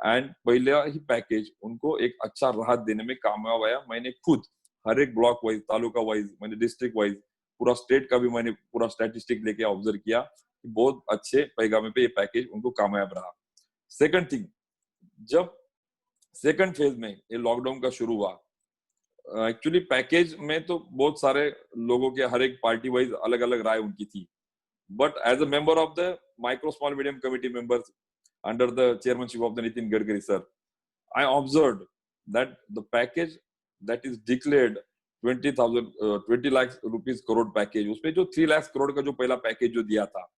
And पहला ही पैकेज उनको एक अच्छा राहत देने में कामयाब आया. मैंने खुद हर एक ब्लॉक वाइज, तालुका वाइज, मैंने डिस्ट्रिक्ट वाइज, पूरा स्टेट का भी मैंने पूरा स्टैटिस्टिक लेके ऑब्जर्व किया कि बहुत अच्छे पैगामे पे ये पैकेज उनको कामयाब रहा. सेकंड थिंग, जब सेकंड फेज में ये लॉकडाउन का शुरू हुआ, एक्चुअली पैकेज में तो बहुत सारे लोगों के हर एक पार्टी वाइज अलग अलग राय उनकी थी. But as a member of the micro small medium committee members under the chairmanship of the Nitin Gadkari sir, I observed that the package that is declared 20 lakh rupees crore package, उसमें जो 3 लाख करोड़ का जो पहला package जो दिया था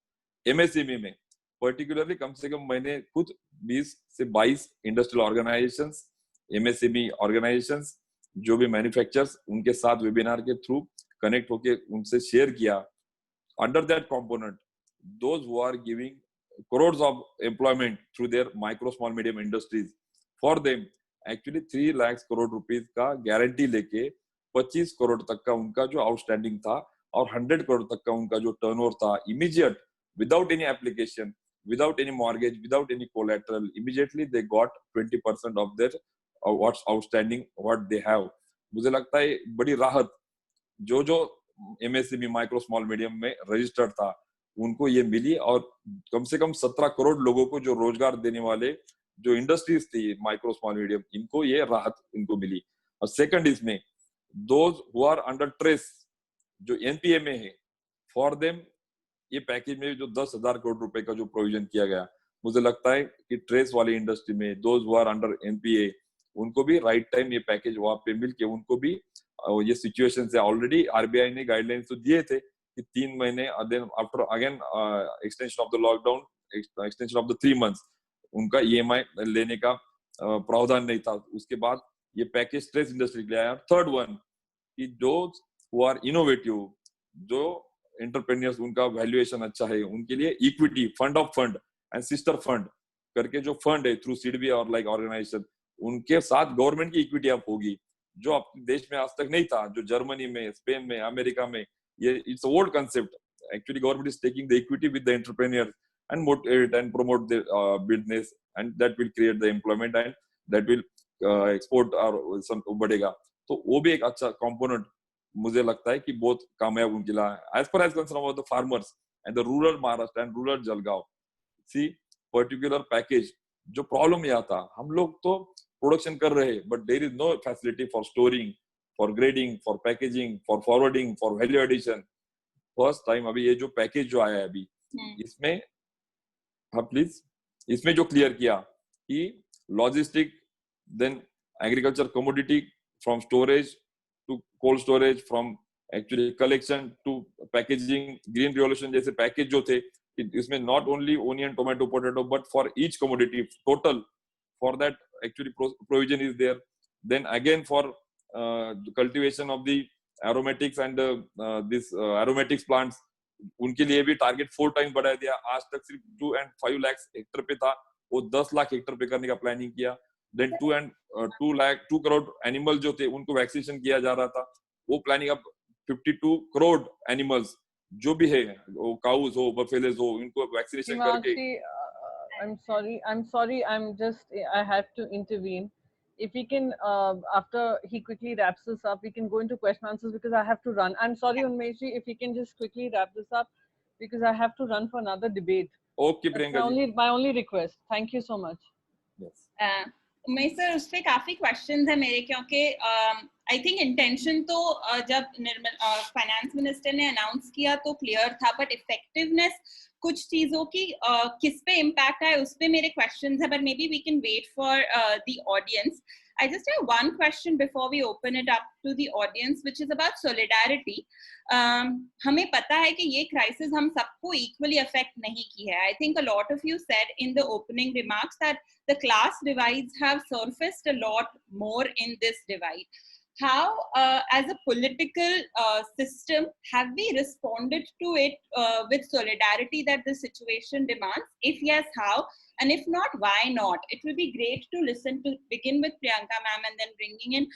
एमएसएमई में, particularly कम से कम मैंने खुद 20 से 22 इंडस्ट्रियल ऑर्गेनाइजेशंस, एमएसएमई ऑर्गेनाइजेशंस, जो भी मैन्युफैक्चरर्स, उनके साथ वेबिनार के थ्रू कनेक्ट होके उनसे शेयर किया. Under that component, those who are giving crores of employment through their micro, small, medium industries, for them actually 3 lakhs crore rupees का guarantee लेके 25 करोड़ तक का उनका जो आउटस्टैंडिंग था और 100 करोड़ तक का उनका जो टर्नओवर था, immediate, without any application, without any mortgage, without any collateral, immediately they got 20% of their what's outstanding, what they have. मुझे लगता है बड़ी राहत जो एमएसएमई माइक्रो स्मॉल मीडियम में रजिस्टर्ड था उनको ये मिली. और कम से कम 17 करोड़ लोगों को जो रोजगार देने वाले जो इंडस्ट्रीज थी माइक्रो स्मॉल मीडियम, इनको ये राहत इनको मिली. और सेकंड इसमें those who are under stress, जो एनपीए में है, फॉर देम ये पैकेज में जो 10,000 करोड़ रुपए का जो प्रोविजन किया गया, मुझे लगता है कि ट्रेस वाली इंडस्ट्री में those who are under NPA उनको भी राइट टाइम ये पैकेज वहां पे मिल के उनको भी ये सिचुएशन से ऑलरेडी आरबीआई ने गाइडलाइंस तो दिए थे कि 3 महीने, then after again extension of the lockdown, extension of the 3 months, उनका ईएमआई लेने का प्रावधान नहीं था. उसके बाद ये पैकेज स्ट्रेस इंडस्ट्री के लिए आया. थर्ड वन कि दोज हु आर इनोवेटिव, जो एंटरप्रेन्योर्स, उनका वैल्यूएशन अच्छा है, उनके लिए equity, fund of fund and sister fund करके जो फंड है थ्रू सीडबी और लाइक ऑर्गेनाइजेशन, उनके साथ गवर्नमेंट की इक्विटी अब होगी, जो अपने देश में आज तक नहीं था, जो जर्मनी में, स्पेन में, अमेरिका में, ये it's old concept. Actually government is taking the equity with the entrepreneur and motivate and promote the business, and that will create the employment and that will export और सब बढ़ेगा. तो वो भी एक अच्छा कंपोनेंट मुझे लगता है कि बहुत कामयाब उनके लिए. As per as concern about the farmers and the rural Maharashtra and rural Jalgaon, see particular package, जो प्रॉब्लम यह था, हम लोग तो प्रोडक्शन कर रहे, but there is no facility for storing, for grading, for packaging, for forwarding, for value addition. First time अभी ये जो पैकेज जो आया है अभी, इसमें हाँ प्लीज, इसमें जो क्लियर किया कि logistic, then agriculture commodity, from storage to cold storage, from actually collection to packaging, green revolution जैसे पैकेज जो थे, इसमें not only onion, tomato, potato, but for each commodity total, for that actually provision is there. Then again for cultivation of the aromatics and this aromatics plants, उनके लिए भी target 4 time बढ़ा दिया. आज तक सिर्फ 2 and 5 लाख हेक्टर पे था, वो 10 लाख हेक्टर पे करने का प्लानिंग किया. देन 2 करोड़ एनिमल जो थे उनको वैक्सीनेशन किया जा रहा था, वो प्लानिंग अब 52 करोड़ एनिमल्स जो भी है, वो काउज हो, बफेलोज हो, इनको वैक्सीनेशन करके. I'm sorry, I have to intervene. if we can, after he quickly wraps this up, we can go into question answers because I have to run. I'm sorry, Unmeshi, if we can just quickly wrap this up because I have to run for another debate. Okay, That's Priyanka ji. my only request. Thank you so much. Yes. मैं sir उस पे काफी questions है मेरे, क्योंकि I think intention तो जब finance minister ने अनाउंस किया तो क्लियर था, बट इफेक्टिवनेस कुछ चीजों की किस पे इम्पैक्ट आए उस पे मेरे क्वेश्चंस है, but maybe we can wait for the audience. I just have one question before we open it up to the audience, which is about solidarity. हमें पता है कि ये crisis हम सबको equally affect नहीं की है. I think a lot of you said in the opening remarks that the class divides have surfaced a lot more in this divide. How, as a political system, have we responded to it with solidarity that the situation demands? If yes, how? And if not, why not? It will be great to listen to, begin with Priyanka ma'am and then bringing in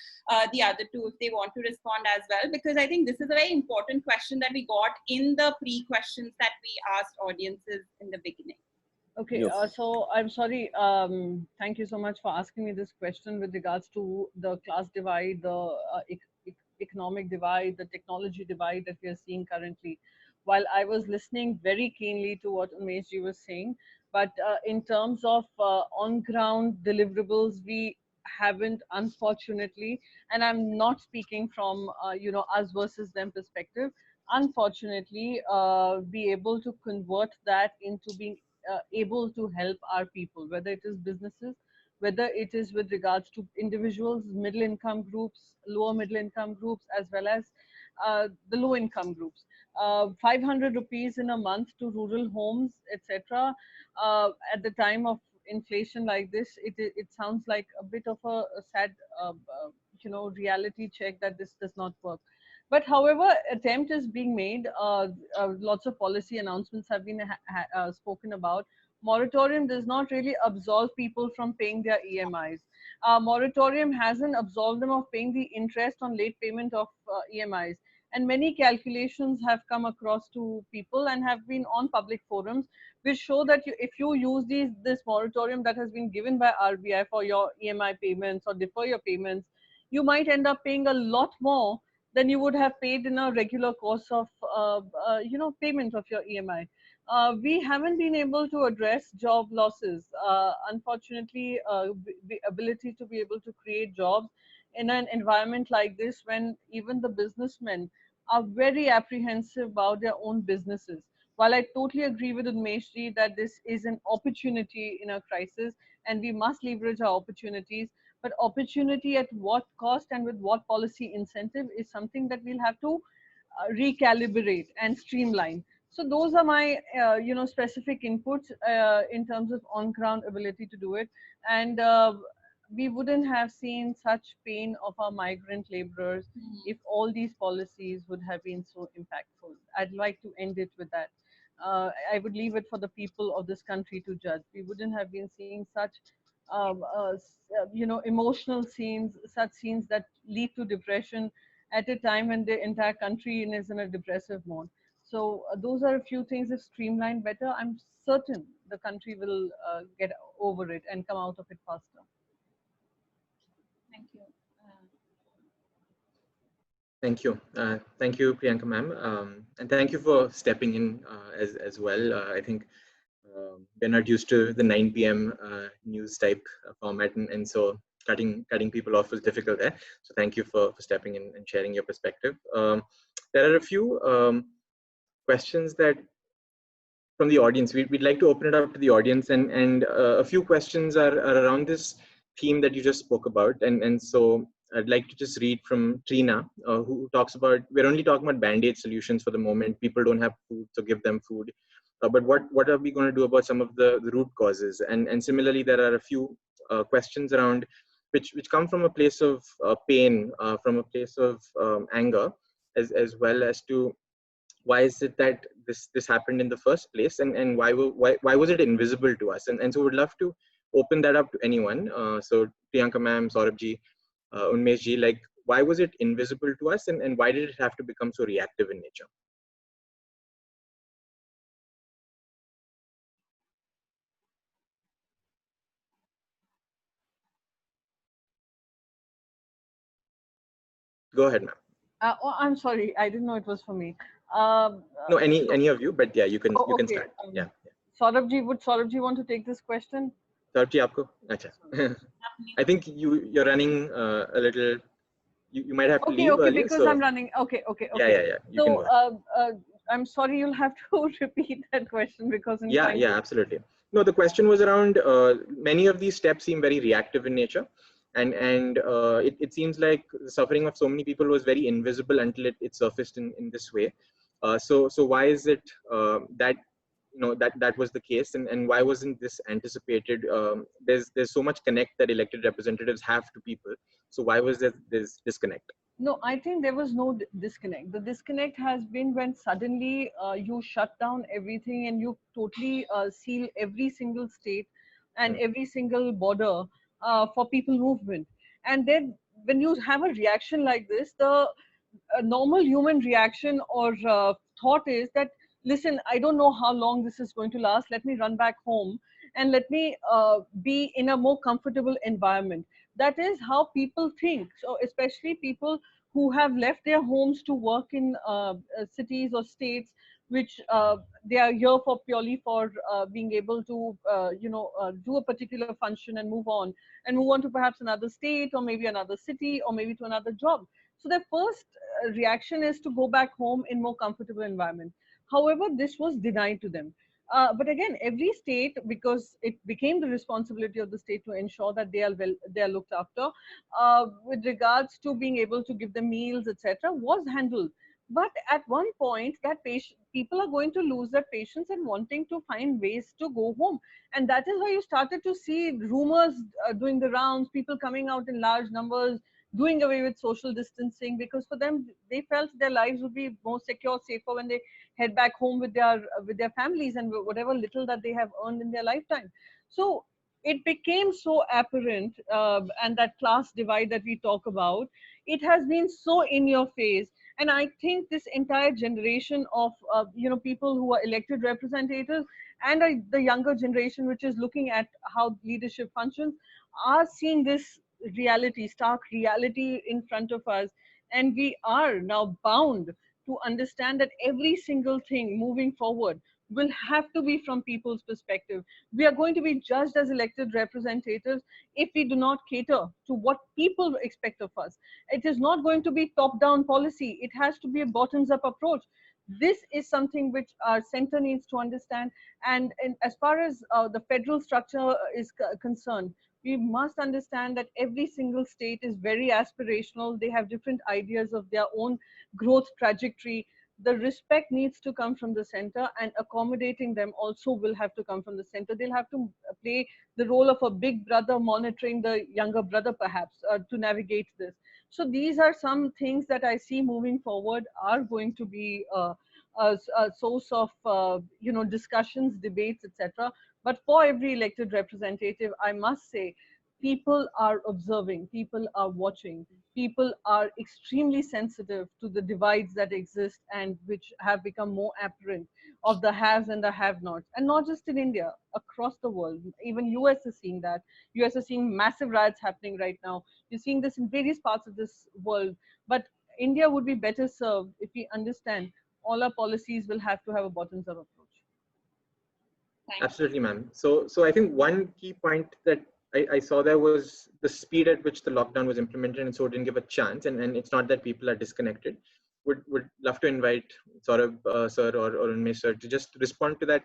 the other two if they want to respond as well, because I think this is a very important question that we got in the pre-questions that we asked audiences in the beginning. Okay, Yes. so I'm sorry. Thank you so much for asking me this question with regards to the class divide, the economic divide, the technology divide that we are seeing currently. While I was listening very keenly to what Umesh ji was saying, but in terms of on-ground deliverables, we haven't, unfortunately, and I'm not speaking from us versus them perspective. Unfortunately, be able to convert that into being able to help our people, whether it is businesses, whether it is with regards to individuals, middle income groups, lower middle income groups, as well as the low income groups. 500 rupees in a month to rural homes, etc. At the time of inflation like this, it sounds like a bit of a sad, reality check that this does not work. But however, attempt is being made. Lots of policy announcements have been spoken about. Moratorium does not really absolve people from paying their EMIs. Moratorium hasn't absolved them of paying the interest on late payment of EMIs. And many calculations have come across to people and have been on public forums, which show that if you use this moratorium that has been given by RBI for your EMI payments or defer your payments, you might end up paying a lot more than you would have paid in a regular course of payment of your EMI. We haven't been able to address job losses. Unfortunately, the ability to be able to create jobs in an environment like this, when even the businessmen are very apprehensive about their own businesses. While I totally agree with Udmesh ji that this is an opportunity in a crisis and we must leverage our opportunities, but opportunity at what cost and with what policy incentive is something that we'll have to recalibrate and streamline. So those are my specific inputs in terms of on-ground ability to do it. And we wouldn't have seen such pain of our migrant laborers if all these policies would have been so impactful. I'd like to end it with that. I would leave it for the people of this country to judge. We wouldn't have been seeing such emotional scenes, such scenes that lead to depression at a time when the entire country is in a depressive mode. So those are a few things. If streamlined better, I'm certain the country will get over it and come out of it faster. Thank you. Thank you, Priyanka ma'am, and thank you for stepping in as well. I think we're not used to the 9 p.m. News type format, and so cutting people off was difficult there. So thank you for stepping in and sharing your perspective. There are a few questions that from the audience. We'd like to open it up to the audience, and a few questions are around this theme that you just spoke about, and so I'd like to just read from Trina, who talks about, we're only talking about band-aid solutions for the moment. People don't have food, so give them food. But what are we going to do about some of the root causes? And similarly, there are a few questions around which come from a place of pain, from a place of anger, as well as to why is it that this happened in the first place, and why was it invisible to us? And so we'd love to open that up to anyone. So Priyanka ma'am, Saurabh ji, Unmesh ji, like, why was it invisible to us, and why did it have to become so reactive in nature? Go ahead, ma'am. Oh, I'm sorry, I didn't know it was for me. No, any of you, but yeah, you can okay. start. Yeah. Saurabh would Saurabh want to take this question? Saurabh ji, aapko? Acha. I think you're running a little. You might have to leave Okay, earlier. because So I'm running. Okay. yeah. You can go ahead. I'm sorry, you'll have to repeat that question because in trying Yeah, absolutely. No, the question was around many of these steps seem very reactive in nature, and it seems like the suffering of so many people was very invisible until it surfaced in this way. So why is it that that was the case, and why wasn't this anticipated? There's so much connect that elected representatives have to people. So why was there this disconnect? No, I think there was no disconnect. The disconnect has been when suddenly you shut down everything and you totally seal every single state and every single border for people movement. And then when you have a reaction like this, the normal human reaction or thought is that, listen, I don't know how long this is going to last. Let me run back home and let me be in a more comfortable environment. That is how people think. So especially people who have left their homes to work in cities or states which they are here for purely for being able to do a particular function and move on to perhaps another state or maybe another city or maybe to another job. So their first reaction is to go back home in more comfortable environment. However, this was denied to them. But again, every state, because it became the responsibility of the state to ensure that they are looked after, with regards to being able to give them meals, etc., was handled. But at one point, that people are going to lose their patience and wanting to find ways to go home, and that is why you started to see rumors doing the rounds, people coming out in large numbers, doing away with social distancing, because for them they felt their lives would be more secure, safer when they head back home with their families and whatever little that they have earned in their lifetime. So it became so apparent, and that class divide that we talk about, it has been so in your face. And I think this entire generation of people who are elected representatives and the younger generation which is looking at how leadership functions are seeing this reality, stark reality in front of us. And we are now bound to understand that every single thing moving forward will have to be from people's perspective. We are going to be judged as elected representatives if we do not cater to what people expect of us. It is not going to be top-down policy. It has to be a bottoms-up approach. This is something which our center needs to understand. And as far as the federal structure is concerned, we must understand that every single state is very aspirational. They have different ideas of their own growth trajectory. The respect needs to come from the center, and accommodating them also will have to come from the center. They'll have to play the role of a big brother monitoring the younger brother, perhaps, to navigate this. So these are some things that I see moving forward are going to be a source of discussions, debates, etc. But for every elected representative, I must say, people are observing, people are watching, people are extremely sensitive to the divides that exist and which have become more apparent of the haves and the have-nots. And not just in India, across the world. Even US is seeing that. US is seeing massive riots happening right now. You're seeing this in various parts of this world. But India would be better served if we understand all our policies will have to have a bottoms-up approach. Absolutely, ma'am. So I think one key point that I saw there was the speed at which the lockdown was implemented, and so it didn't give a chance. And it's not that people are disconnected. Would love to invite Saurabh sir or Unmesh sir to just respond to that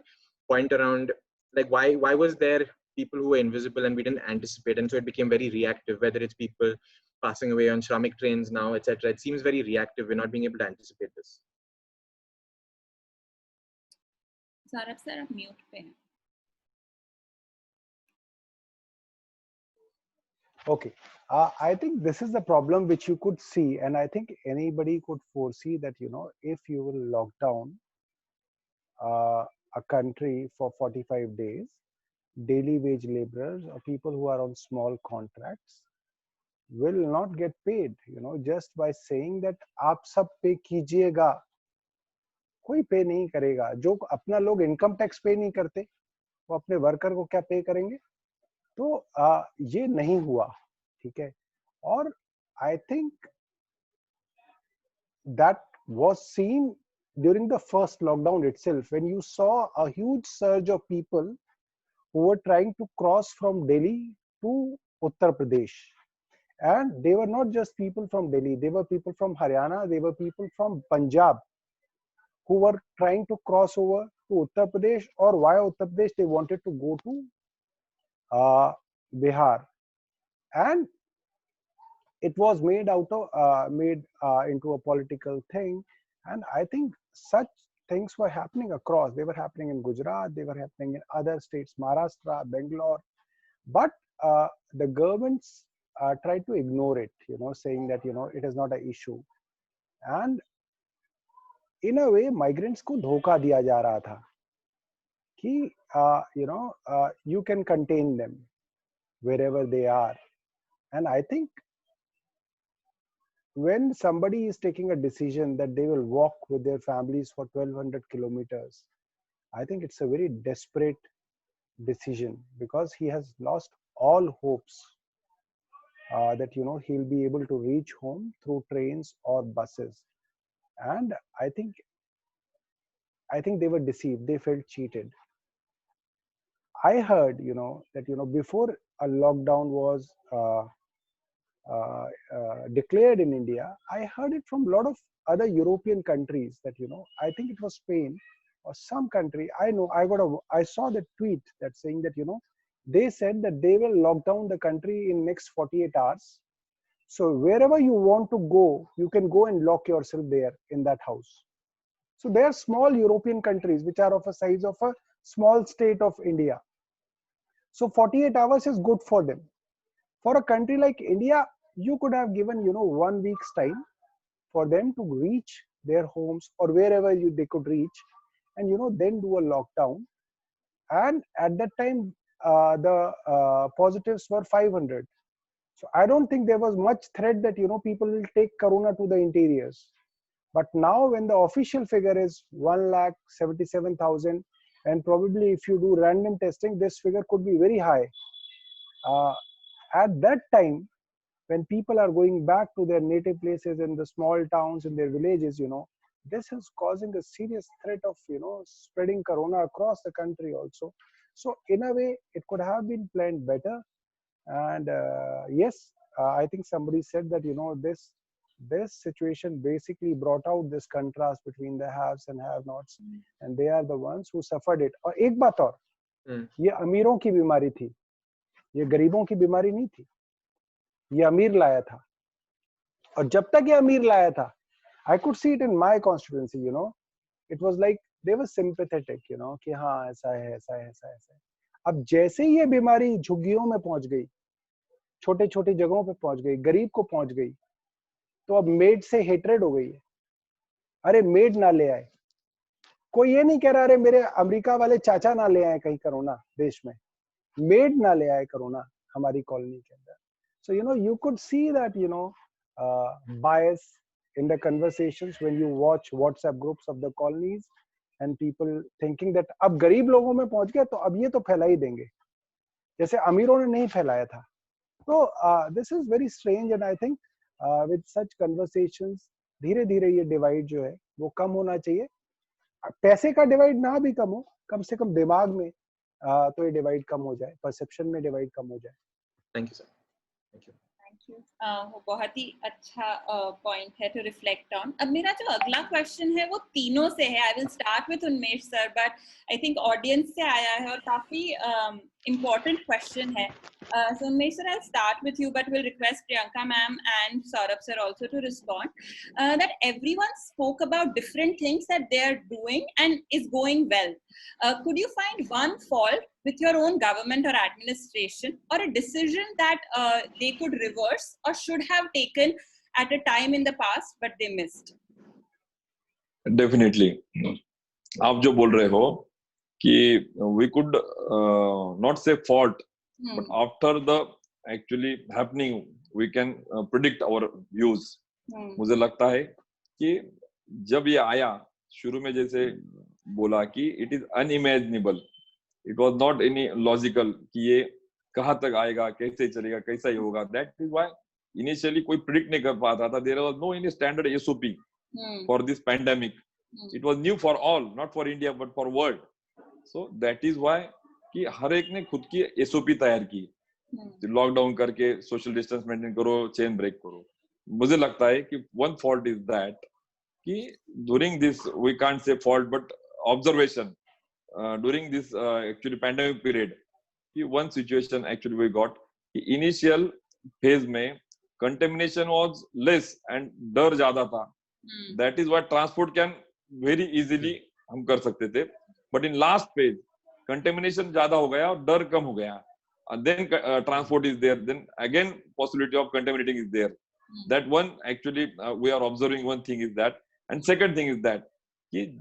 point around, like, why was there people who were invisible and we didn't anticipate, and so it became very reactive. Whether it's people passing away on Shramik trains now, etc. It seems very reactive. We're not being able to anticipate this. Saurabh sir, आप mute पे हैं. Okay. I think this is the problem which you could see, and I think anybody could foresee that, if you will lock down a country for 45 days, daily wage laborers or people who are on small contracts will not get paid, just by saying that आप सब पे कीजिएगा, कोई पे नहीं करेगा. जो अपना लोग इनकम टैक्स पे नहीं करते, वो अपने वर्कर को क्या पे करेंगे? तो ये नहीं हुआ, ठीक है. और I think that was seen during the first lockdown itself, when you saw a huge surge of people who were trying to cross from Delhi to Uttar Pradesh. And they were not just people from Delhi, they were people from Haryana, they were people from Punjab who were trying to cross over to Uttar Pradesh, or via Uttar Pradesh they wanted to go to Bihar. And it was made into a political thing. And I think such things were happening across. They were happening in Gujarat, they were happening in other states, Maharashtra, Bangalore. But the governments tried to ignore it, saying that, it is not an issue. And in a way, migrants को धोखा दिया जा रहा था कि you can contain them wherever they are. And I think when somebody is taking a decision that they will walk with their families for 1200 kilometers, I think it's a very desperate decision, because he has lost all hopes that he'll be able to reach home through trains or buses. And I think they were deceived, they felt cheated. I heard that before a lockdown was declared in India, I heard it from a lot of other European countries that I think it was Spain or some country. I saw the tweet that saying that they said that they will lock down the country in next 48 hours. So wherever you want to go, you can go and lock yourself there in that house. So there are small European countries which are of a size of a small state of India. So 48 hours is good for them. For a country like India, you could have given 1 week's time for them to reach their homes or wherever they could reach, and then do a lockdown. And at that time, the positives were 500. So I don't think there was much threat that people will take corona to the interiors. But now when the official figure is 1,77,000, and probably if you do random testing, this figure could be very high. At that time, when people are going back to their native places in the small towns, in their villages, this is causing a serious threat of spreading corona across the country also. So in a way, it could have been planned better. And yes, I think somebody said that this situation basically brought out this contrast between the haves and have-nots, and they are the ones who suffered it. और एक बात और, ये अमीरों की बीमारी थी, ये गरीबों की बीमारी नहीं थी, ये अमीर लाया था. और जब तक ये अमीर लाया था, I could see it in my constituency, it was like they were sympathetic, कि हाँ ऐसा है, ऐसा है, ऐसा है, ऐसा है. अब जैसे ही ये बीमारी झुग्गियों में पहुंच गई, छोटे छोटे जगहों पे पहुंच गई, गरीब को पहुंच गई, तो अब मेड से हेट्रेड हो गई है. अरे मेड ना ले आए, कोई ये नहीं कह रहा अरे मेरे अमेरिका वाले चाचा ना ले आए कहीं कोरोना देश में, मेड ना ले आए कोरोना हमारी कॉलोनी के अंदर. So you could see that bias in the conversations when you watch WhatsApp groups of the colonies and people thinking that अब गरीब लोगों में पहुंच गया तो अब ये तो फैला ही देंगे जैसे अमीरों ने नहीं फैलाया था. So this is very strange, and I think with such conversations धीरे धीरे ये डिवाइड जो है वो कम होना चाहिए. पैसे का डिवाइड ना भी कम हो, कम से कम दिमाग में तो ये डिवाइड कम हो जाए, परसेप्शन में डिवाइड कम हो जाए. Thank you sir. Thank you. वो बहुत ही अच्छा पॉइंट है टू रिफ्लेक्ट ऑन. अब मेरा जो अगला क्वेश्चन है वो तीनों से है. I will start with Unmesh sir, but I think audience से आया है और काफी important question है. So Unmesh sir, I'll start with you, but we'll request Priyanka ma'am and Saurabh sir also to respond. That everyone spoke about different things that they are doing and is going well. Could you find one fault with your own government or administration, or a decision that they could reverse or should have taken at a time in the past but they missed? Definitely. आप जो बोल रहे हो कि we could not say fault, but after the actually happening we can predict our views. मुझे लगता है कि जब ये आया शुरू में जैसे बोला कि it is unimaginable, it was not any logical कि ये कहाँ तक आएगा, कैसे चलेगा, कैसा ही होगा. That is why initially कोई predict नहीं कर पाता था. There was no any standard SOP for this pandemic. It was new for all, not for India but for world. So that is why कि हर एक ने खुद की SOP तैयार की, लॉकडाउन करके सोशल डिस्टेंस मेंटेन करो, चेन ब्रेक करो. मुझे लगता है कि one fault is that कि during this, we can't say fault but observation, during this actually pandemic period, कि one situation actually we got, initial phase में contamination was less and डर ज्यादा था. That is why transport can very easily हम कर सकते थे. But in last phase contamination ज्यादा हो गया और डर कम हो गया. And then transport is there. Then again possibility of contaminating is there. That one actually we are observing. One thing is that, and second thing is that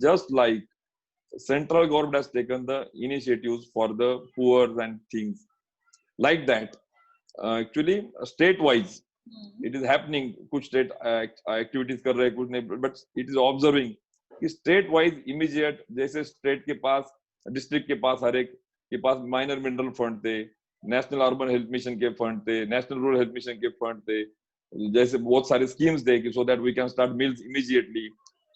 just like central government has taken the initiatives for the poor and things like that, actually state wise it is happening. कुछ state activities कर रहे हैं, कुछ नहीं, but it is observing कि state wise immediate, जैसे state के पास, district के पास, हर एक के पास minor mineral fund थे, national urban health mission के fund थे, national rural health mission के fund थे, जैसे बहुत सारे schemes थे so that we can start meals immediately.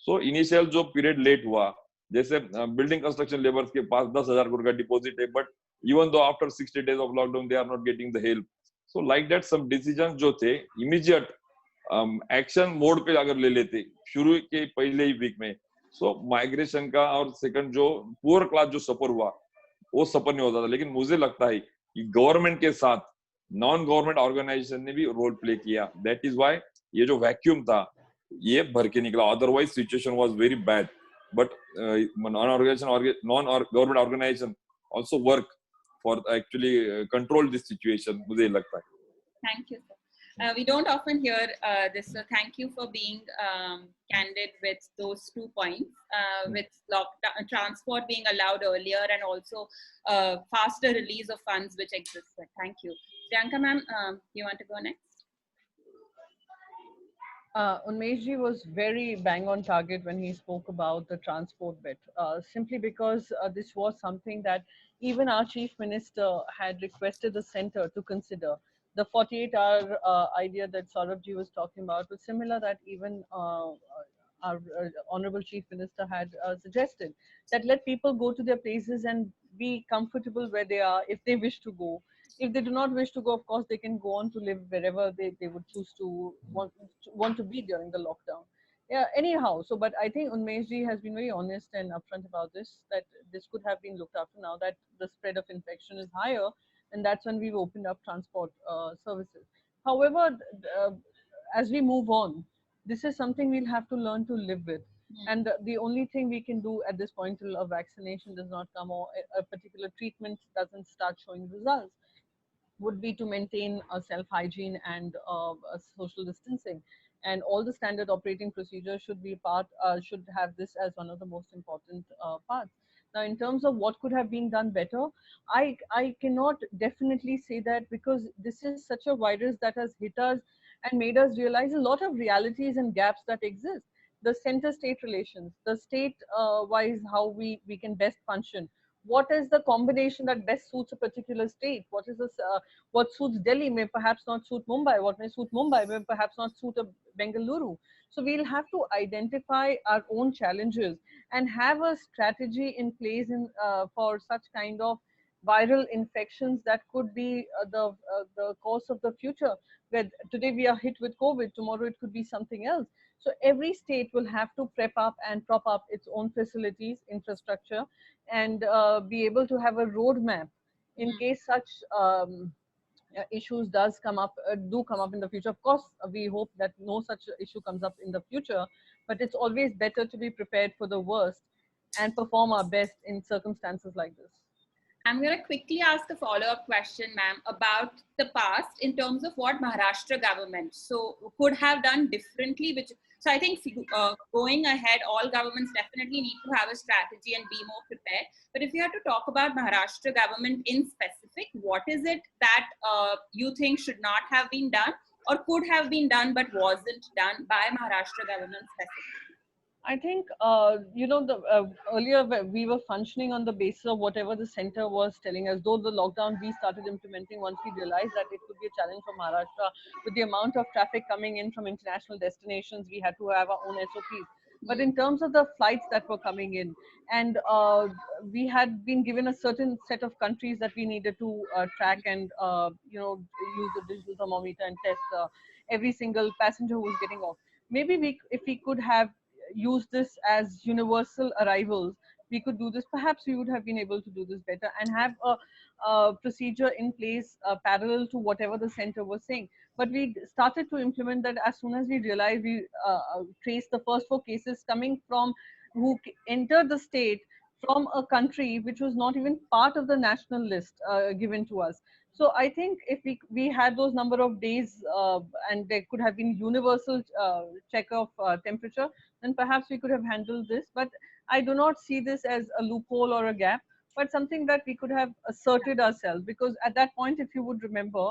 So initial जो period late हुआ, जैसे building construction laborers के पास 10,000 करोड़ का deposit है, but even though after 60 days of lockdown they are not getting the help. So like that some decisions जो थे immediate action mode पे अगर ले लेते शुरू के पहले ही वीक में, so migration का और second जो poor class जो सफर हुआ वो सफर नहीं होता था. लेकिन मुझे लगता है कि गवर्नमेंट के साथ नॉन गवर्नमेंट ऑर्गेनाइजेशन ने भी रोल प्ले किया. दैट इज व्हाई ये जो वैक्यूम था ये भर के निकला. Otherwise situation was very bad, but non government organization also work for actually control this situation. मुझे लगता है. Thank you, sir. We don't often hear this, so thank you for being candid with those 2 points, with lockdown, transport being allowed earlier, and also faster release of funds which existed. Thank you. Priyanka ma'am, you want to go next? Unmeshji was very bang on target when he spoke about the transport bit, simply because this was something that even our chief minister had requested the center to consider. The 48-hour idea that Saurabhji was talking about was similar, that even our honorable chief minister had suggested that let people go to their places and be comfortable where they are if they wish to go. If they do not wish to go, of course, they can go on to live wherever they would choose to want to be during the lockdown. Yeah, anyhow, so, but I think Unmeshji has been very honest and upfront about this, that this could have been looked after now that the spread of infection is higher, and that's when we've opened up transport services. However, as we move on, this is something we'll have to learn to live with. And the only thing we can do at this point till a vaccination does not come or a particular treatment doesn't start showing results would be to maintain a self-hygiene and social distancing. And all the standard operating procedures should be should have this as one of the most important parts. Now, in terms of what could have been done better, I cannot definitely say that, because this is such a virus that has hit us and made us realize a lot of realities and gaps that exist. The center-state relations, the state-wise how we can best function. What is the combination that best suits a particular state? What is this? What suits Delhi may perhaps not suit Mumbai. What may suit Mumbai may perhaps not suit a Bengaluru. So we'll have to identify our own challenges and have a strategy in place for such kind of viral infections that could be the course of the future. Where today we are hit with COVID, tomorrow it could be something else. So every state will have to prep up and prop up its own facilities, infrastructure, and be able to have a roadmap in case such issues do come up in the future. Of course, we hope that no such issue comes up in the future, but it's always better to be prepared for the worst and perform our best in circumstances like this. I'm going to quickly ask a follow-up question, ma'am, about the past in terms of what Maharashtra government could have done differently. So I think going ahead, all governments definitely need to have a strategy and be more prepared. But if you had to talk about Maharashtra government in specific, what is it that you think should not have been done or could have been done but wasn't done by Maharashtra government specifically? I think, earlier we were functioning on the basis of whatever the center was telling us. Though the lockdown we started implementing once we realized that it could be a challenge for Maharashtra with the amount of traffic coming in from international destinations, we had to have our own SOPs. But in terms of the flights that were coming in, and we had been given a certain set of countries that we needed to track and use the digital thermometer and test every single passenger who was getting off. Maybe if we could have use this as universal arrivals, we could do this. Perhaps we would have been able to do this better and have a procedure in place parallel to whatever the center was saying. But we started to implement that as soon as we realized we traced the first 4 cases coming from who entered the state from a country which was not even part of the national list given to us. So I think if we had those number of days and there could have been universal check of temperature, then perhaps we could have handled this. But I do not see this as a loophole or a gap, but something that we could have asserted ourselves. Because at that point, if you would remember,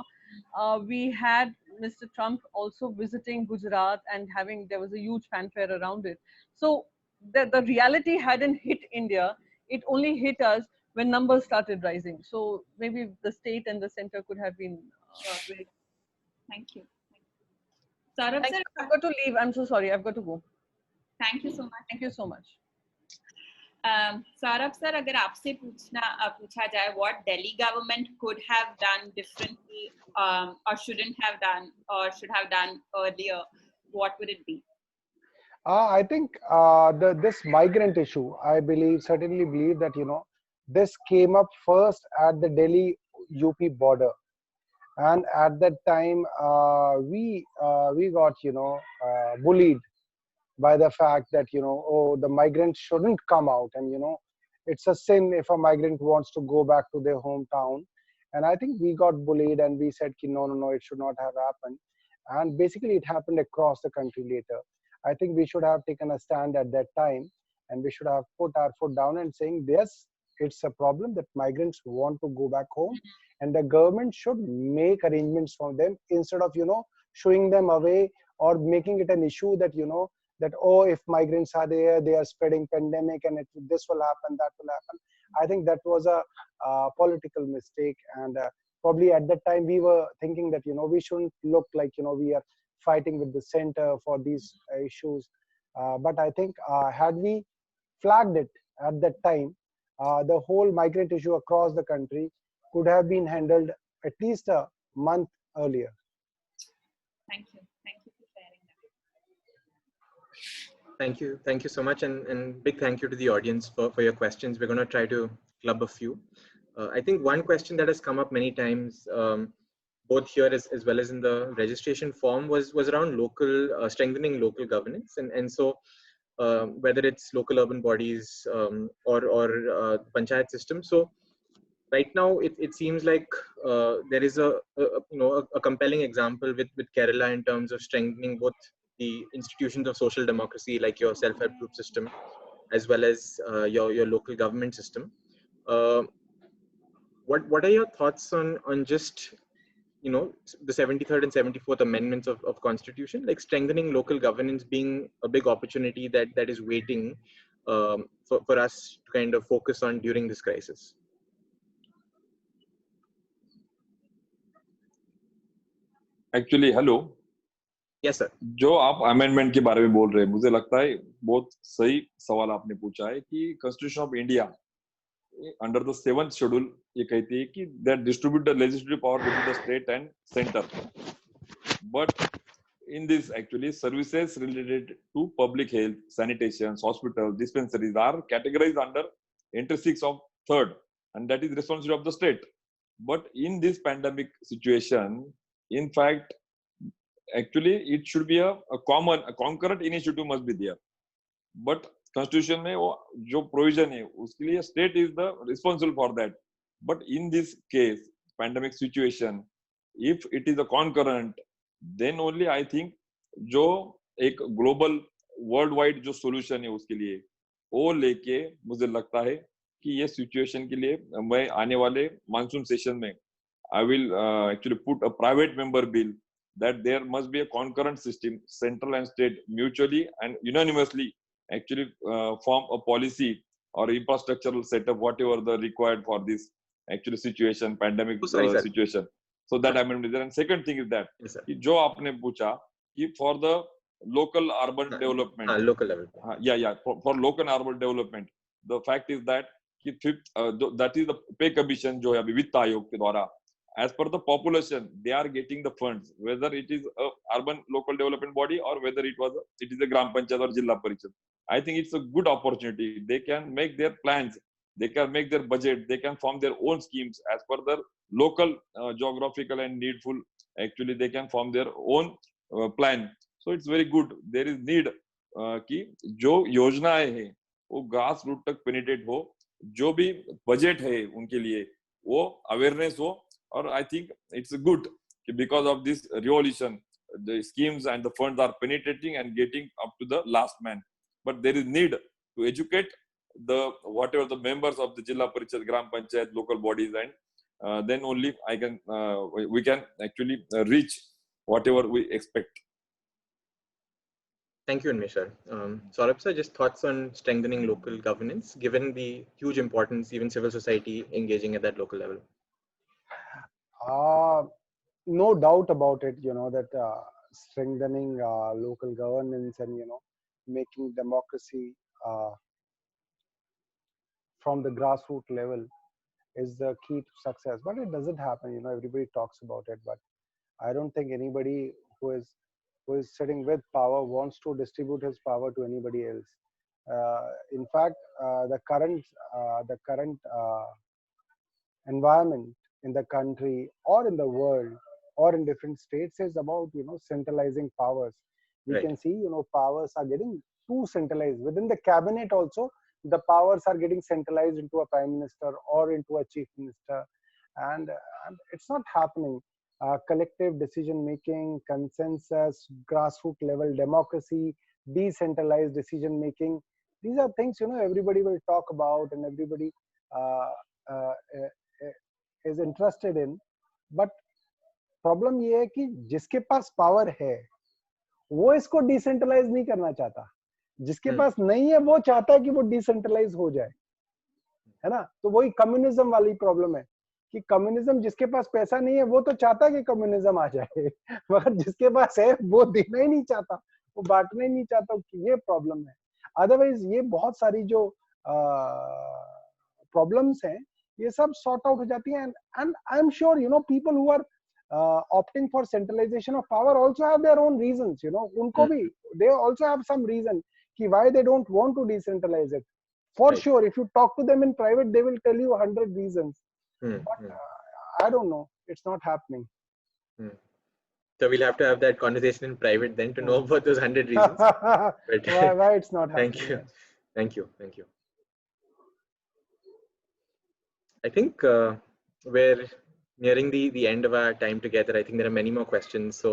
we had Mr. Trump also visiting Gujarat and there was a huge fanfare around it. So the reality hadn't hit India. It only hit us when numbers started rising. So maybe the state and the center could have been very. Thank you. Saurabh sir, I've got to leave. I'm so sorry. I've got to go. Thank you so much. Thank you so much. Saurabh sir, अगर आपसे पूछा जाए what Delhi government could have done differently or shouldn't have done or should have done earlier, what would it be? I think this migrant issue, I certainly believe that, this came up first at the Delhi UP border. And at that time, we got, bullied by the fact that, oh, the migrants shouldn't come out. And, it's a sin if a migrant wants to go back to their hometown. And I think we got bullied and we said, no, it should not have happened. And basically it happened across the country later. I think we should have taken a stand at that time, and we should have put our foot down and saying, yes, it's a problem that migrants want to go back home, and the government should make arrangements for them instead of, shooing them away or making it an issue that, that, oh, if migrants are there, they are spreading pandemic and this will happen, that will happen. I think that was a political mistake. And probably at that time we were thinking that, we shouldn't look like, we are fighting with the center for these issues. But I think had we flagged it at that time, the whole migrant issue across the country could have been handled at least a month earlier. Thank you. Thank you for sharing that. Thank you. Thank you so much. And big thank you to the audience for your questions. We're going to try to club a few. I think one question that has come up many times, both here as well as in the registration form, was around local strengthening local governance, and so whether it's local urban bodies or panchayat system. So right now it seems like there is a compelling example with Kerala in terms of strengthening both the institutions of social democracy like your self-help group system as well as your local government system. What are your thoughts on just the 73rd and 74th amendments of Constitution, like strengthening local governance being a big opportunity that is waiting for us to kind of focus on during this crisis? Actually, hello. Yes, sir. जो आप amendment के बारे में बोल रहे हैं, मुझे लगता है बहुत सही सवाल आपने पूछा है कि constitution of India under the 7th schedule ये कहती है कि that distribute the legislative power between the state and centre, but in this actually services related to public health, sanitation, hospitals, dispensaries are categorized under entry 6 of 3rd, and that is responsibility of the state. But in this pandemic situation, in fact, actually it should be a concurrent initiative must be there. But constitution में वो जो provision है उसके लिए state is the responsible for that. But in this case, pandemic situation, if it is a concurrent, then only I think जो एक global worldwide जो solution है उसके लिए वो लेके मुझे लगता है कि ये situation के लिए मैं आने वाले मानसून सेशन में I will actually put a private member bill that there must be a concurrent system, central and state mutually and unanimously actually form a policy or infrastructural setup, whatever the required for this actually situation, pandemic Sorry, sir. situation. So that I mean, and second thing is that Yes, sir. कि जो आपने पूछा कि for the local urban development, local level. yeah, for local urban development, the fact is that कि fifth that is the pay commission जो है अभी वित्त आयोग के द्वारा, as per the population they are getting the funds, whether it is a urban local development body or whether it is a gram panchayat or jilla parishad. I think it's a good opportunity. They can make their plans, they can make their budget, they can form their own schemes as per their local geographical and needful. Actually they can form their own plan. So it's very good. There is need कि जो योजनाएं हैं वो grass root तक penetrate हो, जो भी budget है उनके लिए वो अवेयरनेस हो. और आई थिंक इट्स गुड कि because of this revolution the schemes and the funds are penetrating and getting up to the last man. But there is need to educate the whatever the members of the Jilla Parishad, Gram Panchayat, local bodies, and then only we can actually reach whatever we expect. Thank you, Unmesh sir. Saurabh sir, just thoughts on strengthening local governance, given the huge importance even civil society engaging at that local level. No doubt about it, that strengthening local governance and, making democracy from the grassroots level is the key to success. But it doesn't happen, everybody talks about it, but I don't think anybody who is sitting with power wants to distribute his power to anybody else. In fact, the current environment in the country or in the world or in different states is about centralizing powers. We can see powers are getting too centralized within the cabinet. Also the powers are getting centralized into a prime minister or into a chief minister, and it's not happening. Collective decision making, consensus, grassroots level democracy, decentralized decision making, these are things everybody will talk about and everybody is interested in. But problem ये है कि जिसके पास power है वो इसको decentralise नहीं करना चाहता, जिसके पास नहीं है वो चाहता है कि वो डिसेंट्रलाइज हो जाए, है ना. तो वही कम्युनिज्म वाली प्रॉब्लम है कि कम्युनिज्म, जिसके पास पैसा नहीं है वो तो चाहता है कि कम्युनिज्म आ जाए, मगर जिसके पास है वो देना ही नहीं चाहता, वो बांटना ही नहीं चाहता. ये प्रॉब्लम है. अदरवाइज ये बहुत सारी जो प्रॉब्लम्स हैं ये सब सॉर्ट आउट हो जाती हैं. And I am sure people who are opting for centralization of power also have their own reasons. उनको भी they also have some reason कि why they don't want to decentralize it. For sure, if you talk to them in private, they will tell you 100 reasons. But I don't know, it's not happening. So we'll have to have that conversation in private then to know about those 100 reasons. But why it's not happening. Thank you. I think we're nearing the end of our time together. I think there are many more questions. So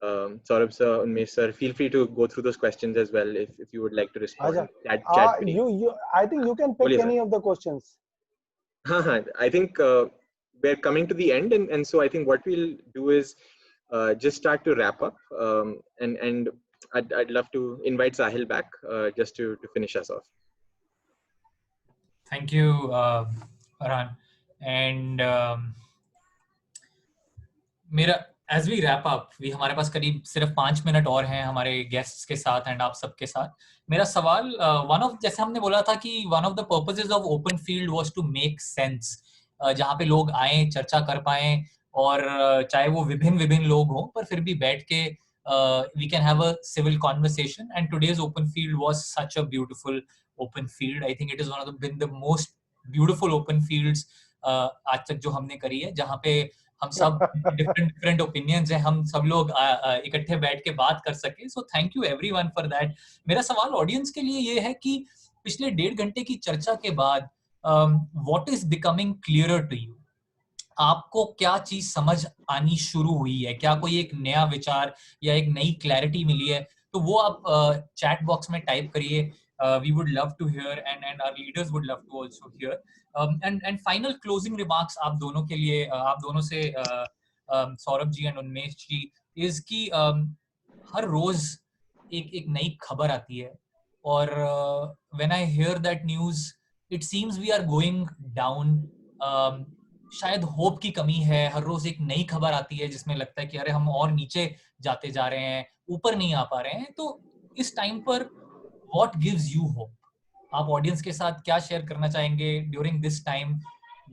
Saurabh sir, Unmesh sir, feel free to go through those questions as well if you would like to respond. I think you can pick any of the questions. I think we're coming to the end, and so I think what we'll do is just start to wrap up, and I'd love to invite Sahil back just to finish us off. Thank you, Farhan. And मेरा as we wrap up, हमारे पास करीब सिर्फ 5 minute और हैं हमारे guests के साथ and आप सबके साथ. मेरा सवाल जैसे हमने बोला था कि one of the purposes of open field was to make sense, जहाँ पे लोग आए, चर्चा कर पाए, और चाहे वो विभिन्न लोग हों पर फिर भी बैठ के we can have a civil conversation. And today's open field was such a beautiful open field. I think it is been the most beautiful open fields आज तक जो हमने करी है, जहाँ पे हम सब डिफरेंट ओपिनियंस हैं, हम सब लोग इकट्ठे बैठ के बात कर सके. So thank you everyone for that. मेरा सवाल ऑडियंस के लिए ये है कि पिछले 1.5 घंटे की चर्चा के बाद what is becoming clearer to you? आपको क्या चीज समझ आनी शुरू हुई है? क्या कोई एक नया विचार या एक नई क्लैरिटी मिली है? तो वो आप चैट बॉक्स में टाइप करिए. We would love to hear, and our leaders would love to also hear. And final closing remarks आप दोनों के लिए, आप दोनों से Saurabh ji and Unmesh ji, is कि हर रोज एक नई खबर आती है और when I hear that news, it seems we are going down. शायद होप की कमी है, हर रोज एक नई खबर आती है जिसमें लगता है कि अरे हम और नीचे जाते जा रहे हैं, ऊपर नहीं आ पा रहे हैं. तो इस टाइम पर what gives you hope? आप ऑडियंस के साथ क्या शेयर करना चाहेंगे during this time?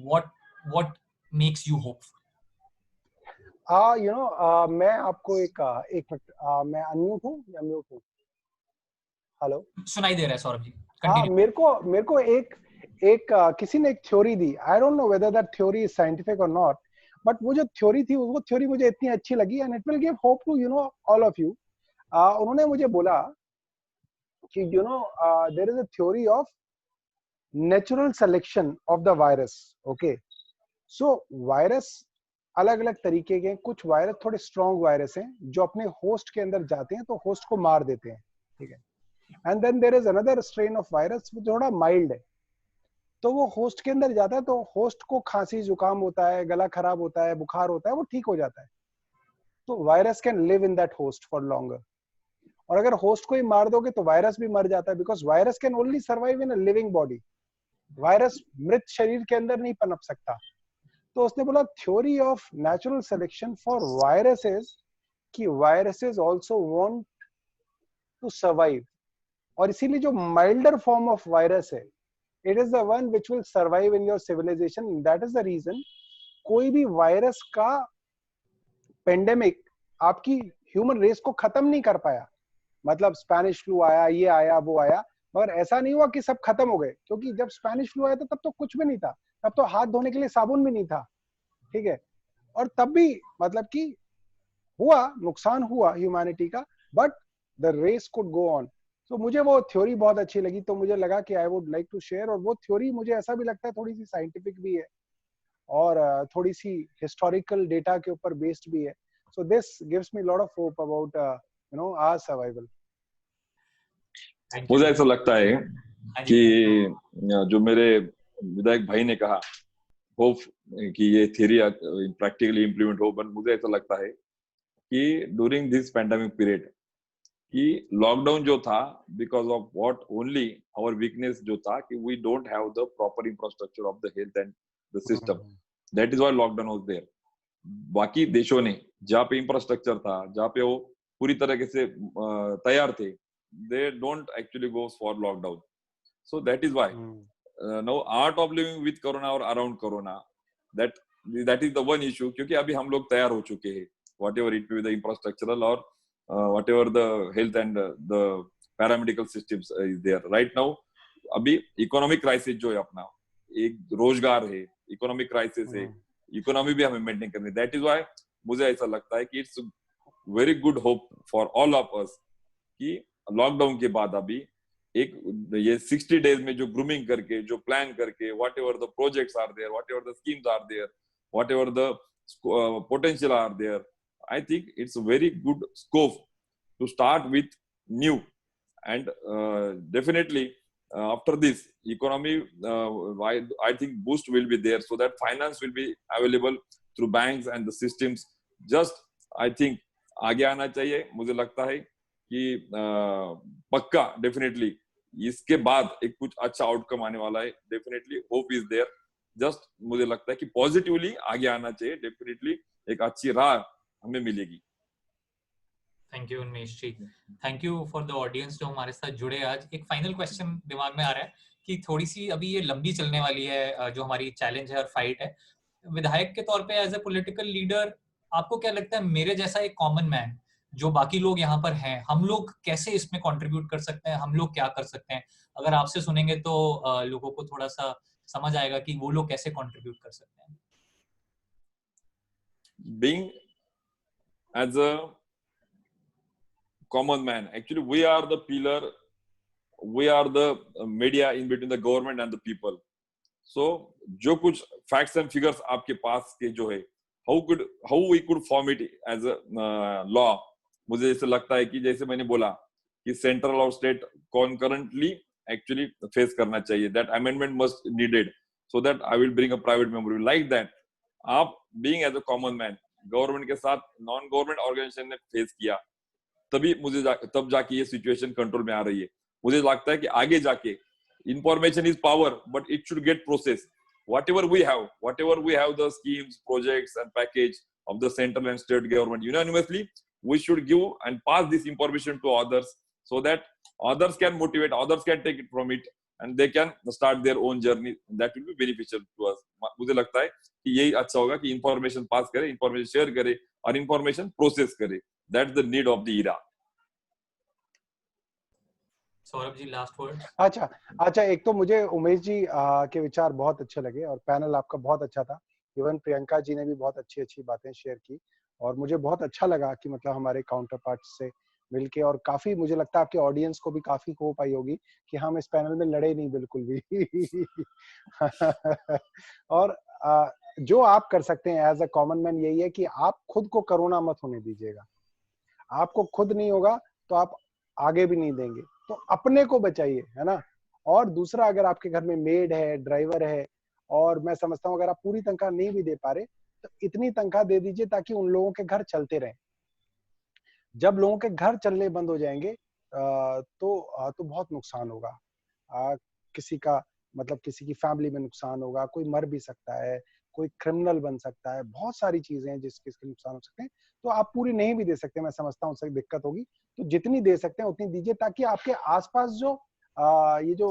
what makes you hopeful? मैं आपको एक मिनट, मैं अनम्यूट हूँ या म्यूट हूँ? हेलो, सुनाई दे रहा है सौरभ जी, हाँ, कंटिन्यू. मेरे को किसी ने एक theory the. I don't know whether that theory is scientific और नॉट, बट वो जो थ्योरी थी, वो थ्योरी मुझे इतनी अच्छी लगी and it will give hope to all of you. उन्होंने मुझे बोला कि there is a theory of natural selection of the virus. Okay, so virus अलग अलग तरीके के, कुछ वायरस थोड़े स्ट्रॉन्ग वायरस हैं जो अपने होस्ट के अंदर जाते हैं तो होस्ट को मार देते हैं, ठीक है. And then there is another strain of virus जो थोड़ा माइल्ड है, तो वो होस्ट के अंदर जाता है तो होस्ट को खांसी जुकाम होता है, गला खराब होता है, बुखार होता है, वो ठीक हो जाता है. तो virus can live in that host for longer. और अगर होस्ट को ही मार दोगे तो वायरस भी मर जाता है, because virus can only survive in a living body. Virus मृत शरीर के अंदर नहीं पनप सकता. तो उसने बोला theory of natural selection for viruses कि viruses also want to survive, और इसीलिए जो माइल्डर फॉर्म ऑफ वायरस है, it is the one which will survive in your civilisation. That is the reason कोई भी वायरस का पेंडेमिक आपकी human race को खत्म नहीं कर पाया. मतलब स्पेनिश फ्लू आया, ये आया, वो आया, मगर ऐसा नहीं हुआ कि सब खत्म हो गए, क्योंकि जब स्पेनिश फ्लू आया था तब तो कुछ भी नहीं था, तब तो हाथ धोने के लिए साबुन भी नहीं था, ठीक है. और तब भी मतलब कि हुआ, नुकसान हुआ ह्यूमैनिटी का, but the race could go on. तो मुझे वो थ्योरी बहुत अच्छी लगी, तो मुझे लगा कि I would like to share. और वो थ्योरी मुझे ऐसा भी लगता है थोड़ी सी साइंटिफिक भी है और थोड़ी सी हिस्टोरिकल डेटा के ऊपर बेस्ड भी है. So this gives me lot of hope about our survival. मुझे ऐसा लगता है कि जो मेरे विधायक भाई ने कहा होप कि ये थ्योरी प्रैक्टिकली इम्प्लीमेंट हो, बट मुझे ऐसा लगता है कि ड्यूरिंग दिस पैंडेमिक पीरियड कि लॉकडाउन जो था, because of what only our weakness जो था कि we don't have the proper infrastructure of the health and the system. That is why lockdown was there. बाकी देशों ने जहाँ पे इंफ्रास्ट्रक्चर था, जहाँ पे वो पूरी तरीके से तैयार थे, they don't actually go for lockdown. So that is why now art of living with corona or around corona, that is the one issue. क्योंकि अभी हम लोग तैयार हो चुके हैं, whatever it be the infrastructural or whatever the health and the paramedical systems is there right now. अभी economic crisis जो है अपना, एक रोजगार है, इकोनॉमिक क्राइसिस है, इकोनॉमी भी हमें मेंटेन करनी है. दैट इज व्हाई मुझे ऐसा लगता है कि it's very good hope for all of us कि लॉकडाउन के बाद अभी एक ये 60 डेज में जो ग्रूमिंग करके, जो प्लान करके, whatever the projects are there, whatever the schemes are there, whatever the potential are there, I think it's a very good scope to start with new. And definitely after this economy, I think boost will be there, so that finance will be available through banks and the systems. Just I think आगे आना चाहिए. मुझे लगता है कि पक्का definitely इसके बाद एक कुछ अच्छा आउटकम आने वाला है. Definitely hope is there. Just मुझे लगता है कि पॉजिटिवली आगे आना चाहिए. डेफिनेटली एक अच्छी राह हमें मिलेगी. Thank you Unmesh ji. Thank you for the audience जो हमारे साथ जुड़े आज. एक फाइनल क्वेश्चन दिमाग में आ रहा है कि थोड़ी सी अभी ये लंबी चलने वाली है जो हमारी चैलेंज है और फाइट है. विधायक के तौर पे एज ए पॉलिटिकल लीडर आपको क्या लगता है, मेरे जैसा एक कॉमन मैन जो बाकी लोग यहाँ पर हैं, हम लोग कैसे इसमें कंट्रीब्यूट कर सकते हैं, हम लोग क्या कर सकते हैं? अगर आपसे सुनेंगे तो लोगों को थोड़ा सा समझ आएगा कि वो लोग कैसे कंट्रीब्यूट कर सकते हैं. Being as a common man, actually we are the pillar, we are the media in between the government and the people. So जो कुछ facts and figures आपके पास के जो है, how we could form it as a law. मुझे ऐसा लगता है कि जैसे मैंने बोला कि सेंट्रल और स्टेट concurrently actually फेस करना चाहिए. That amendment must needed, so that I will bring a private member like that. आप being as a common man, government के साथ नॉन गवर्नमेंट ऑर्गेनाइजेशन ने फेस किया, तभी मुझे तब जाके ये सिचुएशन कंट्रोल में आ रही है. मुझे लगता है कि आगे जाके information is power, but it should get processed. Whatever we have the schemes, projects and package of the central and state government, unanimously we should give and pass this information to others, so that others can motivate, others can take it from it, and they can start their own journey. That will be beneficial to us. मुझे लगता है कि यही अच्छा होगा कि information pass करे, information share करे और information process करे. That's the need of the era. Saurabh ji, last words. अच्छा, एक तो मुझे उमेश जी के विचार बहुत अच्छे लगे और पैनल आपका बहुत अच्छा था. इवन प्रियंका जी ने भी बहुत अच्छी बातें शेयर की और मुझे बहुत अच्छा लगा कि मतलब हमारे काउंटर पार्ट्स से मिलके, और काफी मुझे लगता है आपके ऑडियंस को भी काफी होप आई होगी कि हम इस पैनल में लड़े नहीं बिल्कुल भी. और जो आप कर सकते हैं एज अ कॉमन मैन यही है कि आप खुद को कोरोना मत होने दीजिएगा. आपको खुद नहीं होगा तो आप आगे भी नहीं देंगे, तो अपने को बचाइए, है ना. और दूसरा, अगर आपके घर में मेड है, ड्राइवर है, और मैं समझता हूँ अगर आप पूरी तनख्वाह नहीं भी दे पा रहे तो इतनी तनख्वाह दे दीजिए ताकि उन लोगों के घर चलते रहें. जब लोगों के घर चलने बंद हो जाएंगे तो बहुत नुकसान होगा. किसी का मतलब किसी की फैमिली में नुकसान होगा, कोई मर भी सकता है, कोई क्रिमिनल बन सकता है, बहुत सारी चीजें हैं जिसके नुकसान हो सकते हैं. तो आप पूरी नहीं भी दे सकते, मैं समझता हूँ उससे दिक्कत होगी, तो जितनी दे सकते हैं उतनी दीजिए ताकि आपके आसपास जो ये जो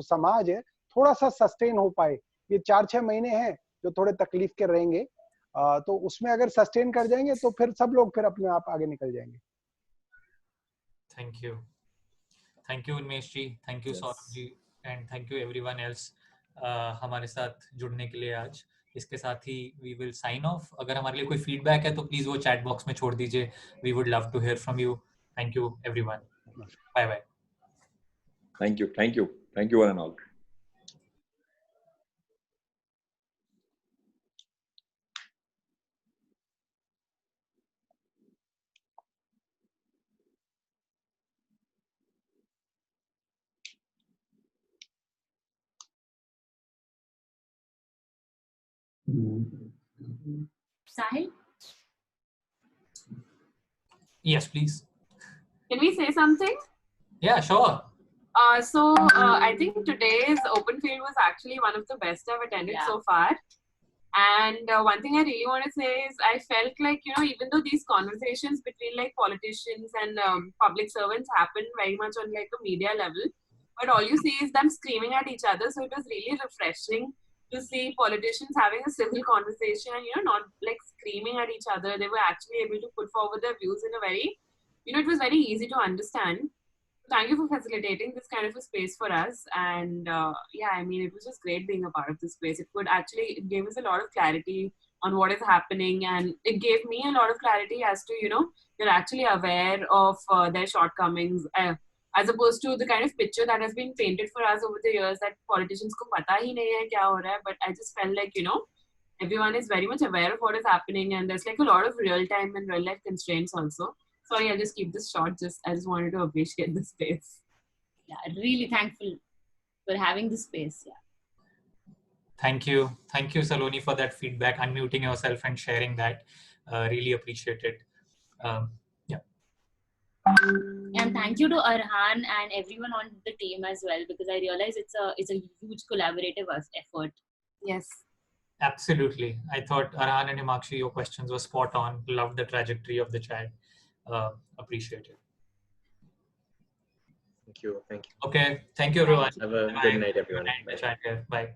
समाज है थोड़ा सा सस्टेन हो पाए. ये 4-6 महीने हैं जो थोड़े तकलीफ के रहेंगे, तो उसमें अगर सस्टेन कर जाएंगे तो फिर सब लोग फिर अपने आप आगे निकल जाएंगे. Thank you Unmesh ji, thank you Saurabh ji, and thank you everyone else हमारे साथ जुड़ने के लिए आज. इसके साथ ही वी विल साइन ऑफ. अगर हमारे लिए कोई फीडबैक है तो प्लीज वो चैट बॉक्स में छोड़ दीजिए. We would love to hear from you. Thank you everyone. Bye bye. Thank you one and all. Sahil, Yes, please. can we say something? Yeah, sure. I think today's open field was actually one of the best I've attended so far. And one thing I really want to say is I felt like, even though these conversations between like politicians and public servants happen very much on like a media level, but all you see is them screaming at each other. So it was really refreshing to see politicians having a civil conversation and, not like screaming at each other. They were actually able to put forward their views in a very, it was very easy to understand. Thank you for facilitating this kind of a space for us. And it was just great being a part of this space. It gave us a lot of clarity on what is happening, and it gave me a lot of clarity as to, they're actually aware of their shortcomings, as opposed to the kind of picture that has been painted for us over the years that politicians ko pata hi nahi hai kya ho raha hai. But I just felt like, everyone is very much aware of what is happening, and there's like a lot of real time and real life constraints also. Sorry, I'll just keep this short. I just wanted to appreciate the space. Yeah, really thankful for having this space. Yeah. Thank you, Saloni, for that feedback, unmuting yourself and sharing that. Really appreciate it. And thank you to Arhan and everyone on the team as well, because I realize it's a huge collaborative effort. Yes. Absolutely. I thought Arhan and Himakshi, your questions were spot on. Loved the trajectory of the chat. Appreciate it. Thank you. Okay. Thank you, everyone. Have a good night, everyone. Bye. Bye.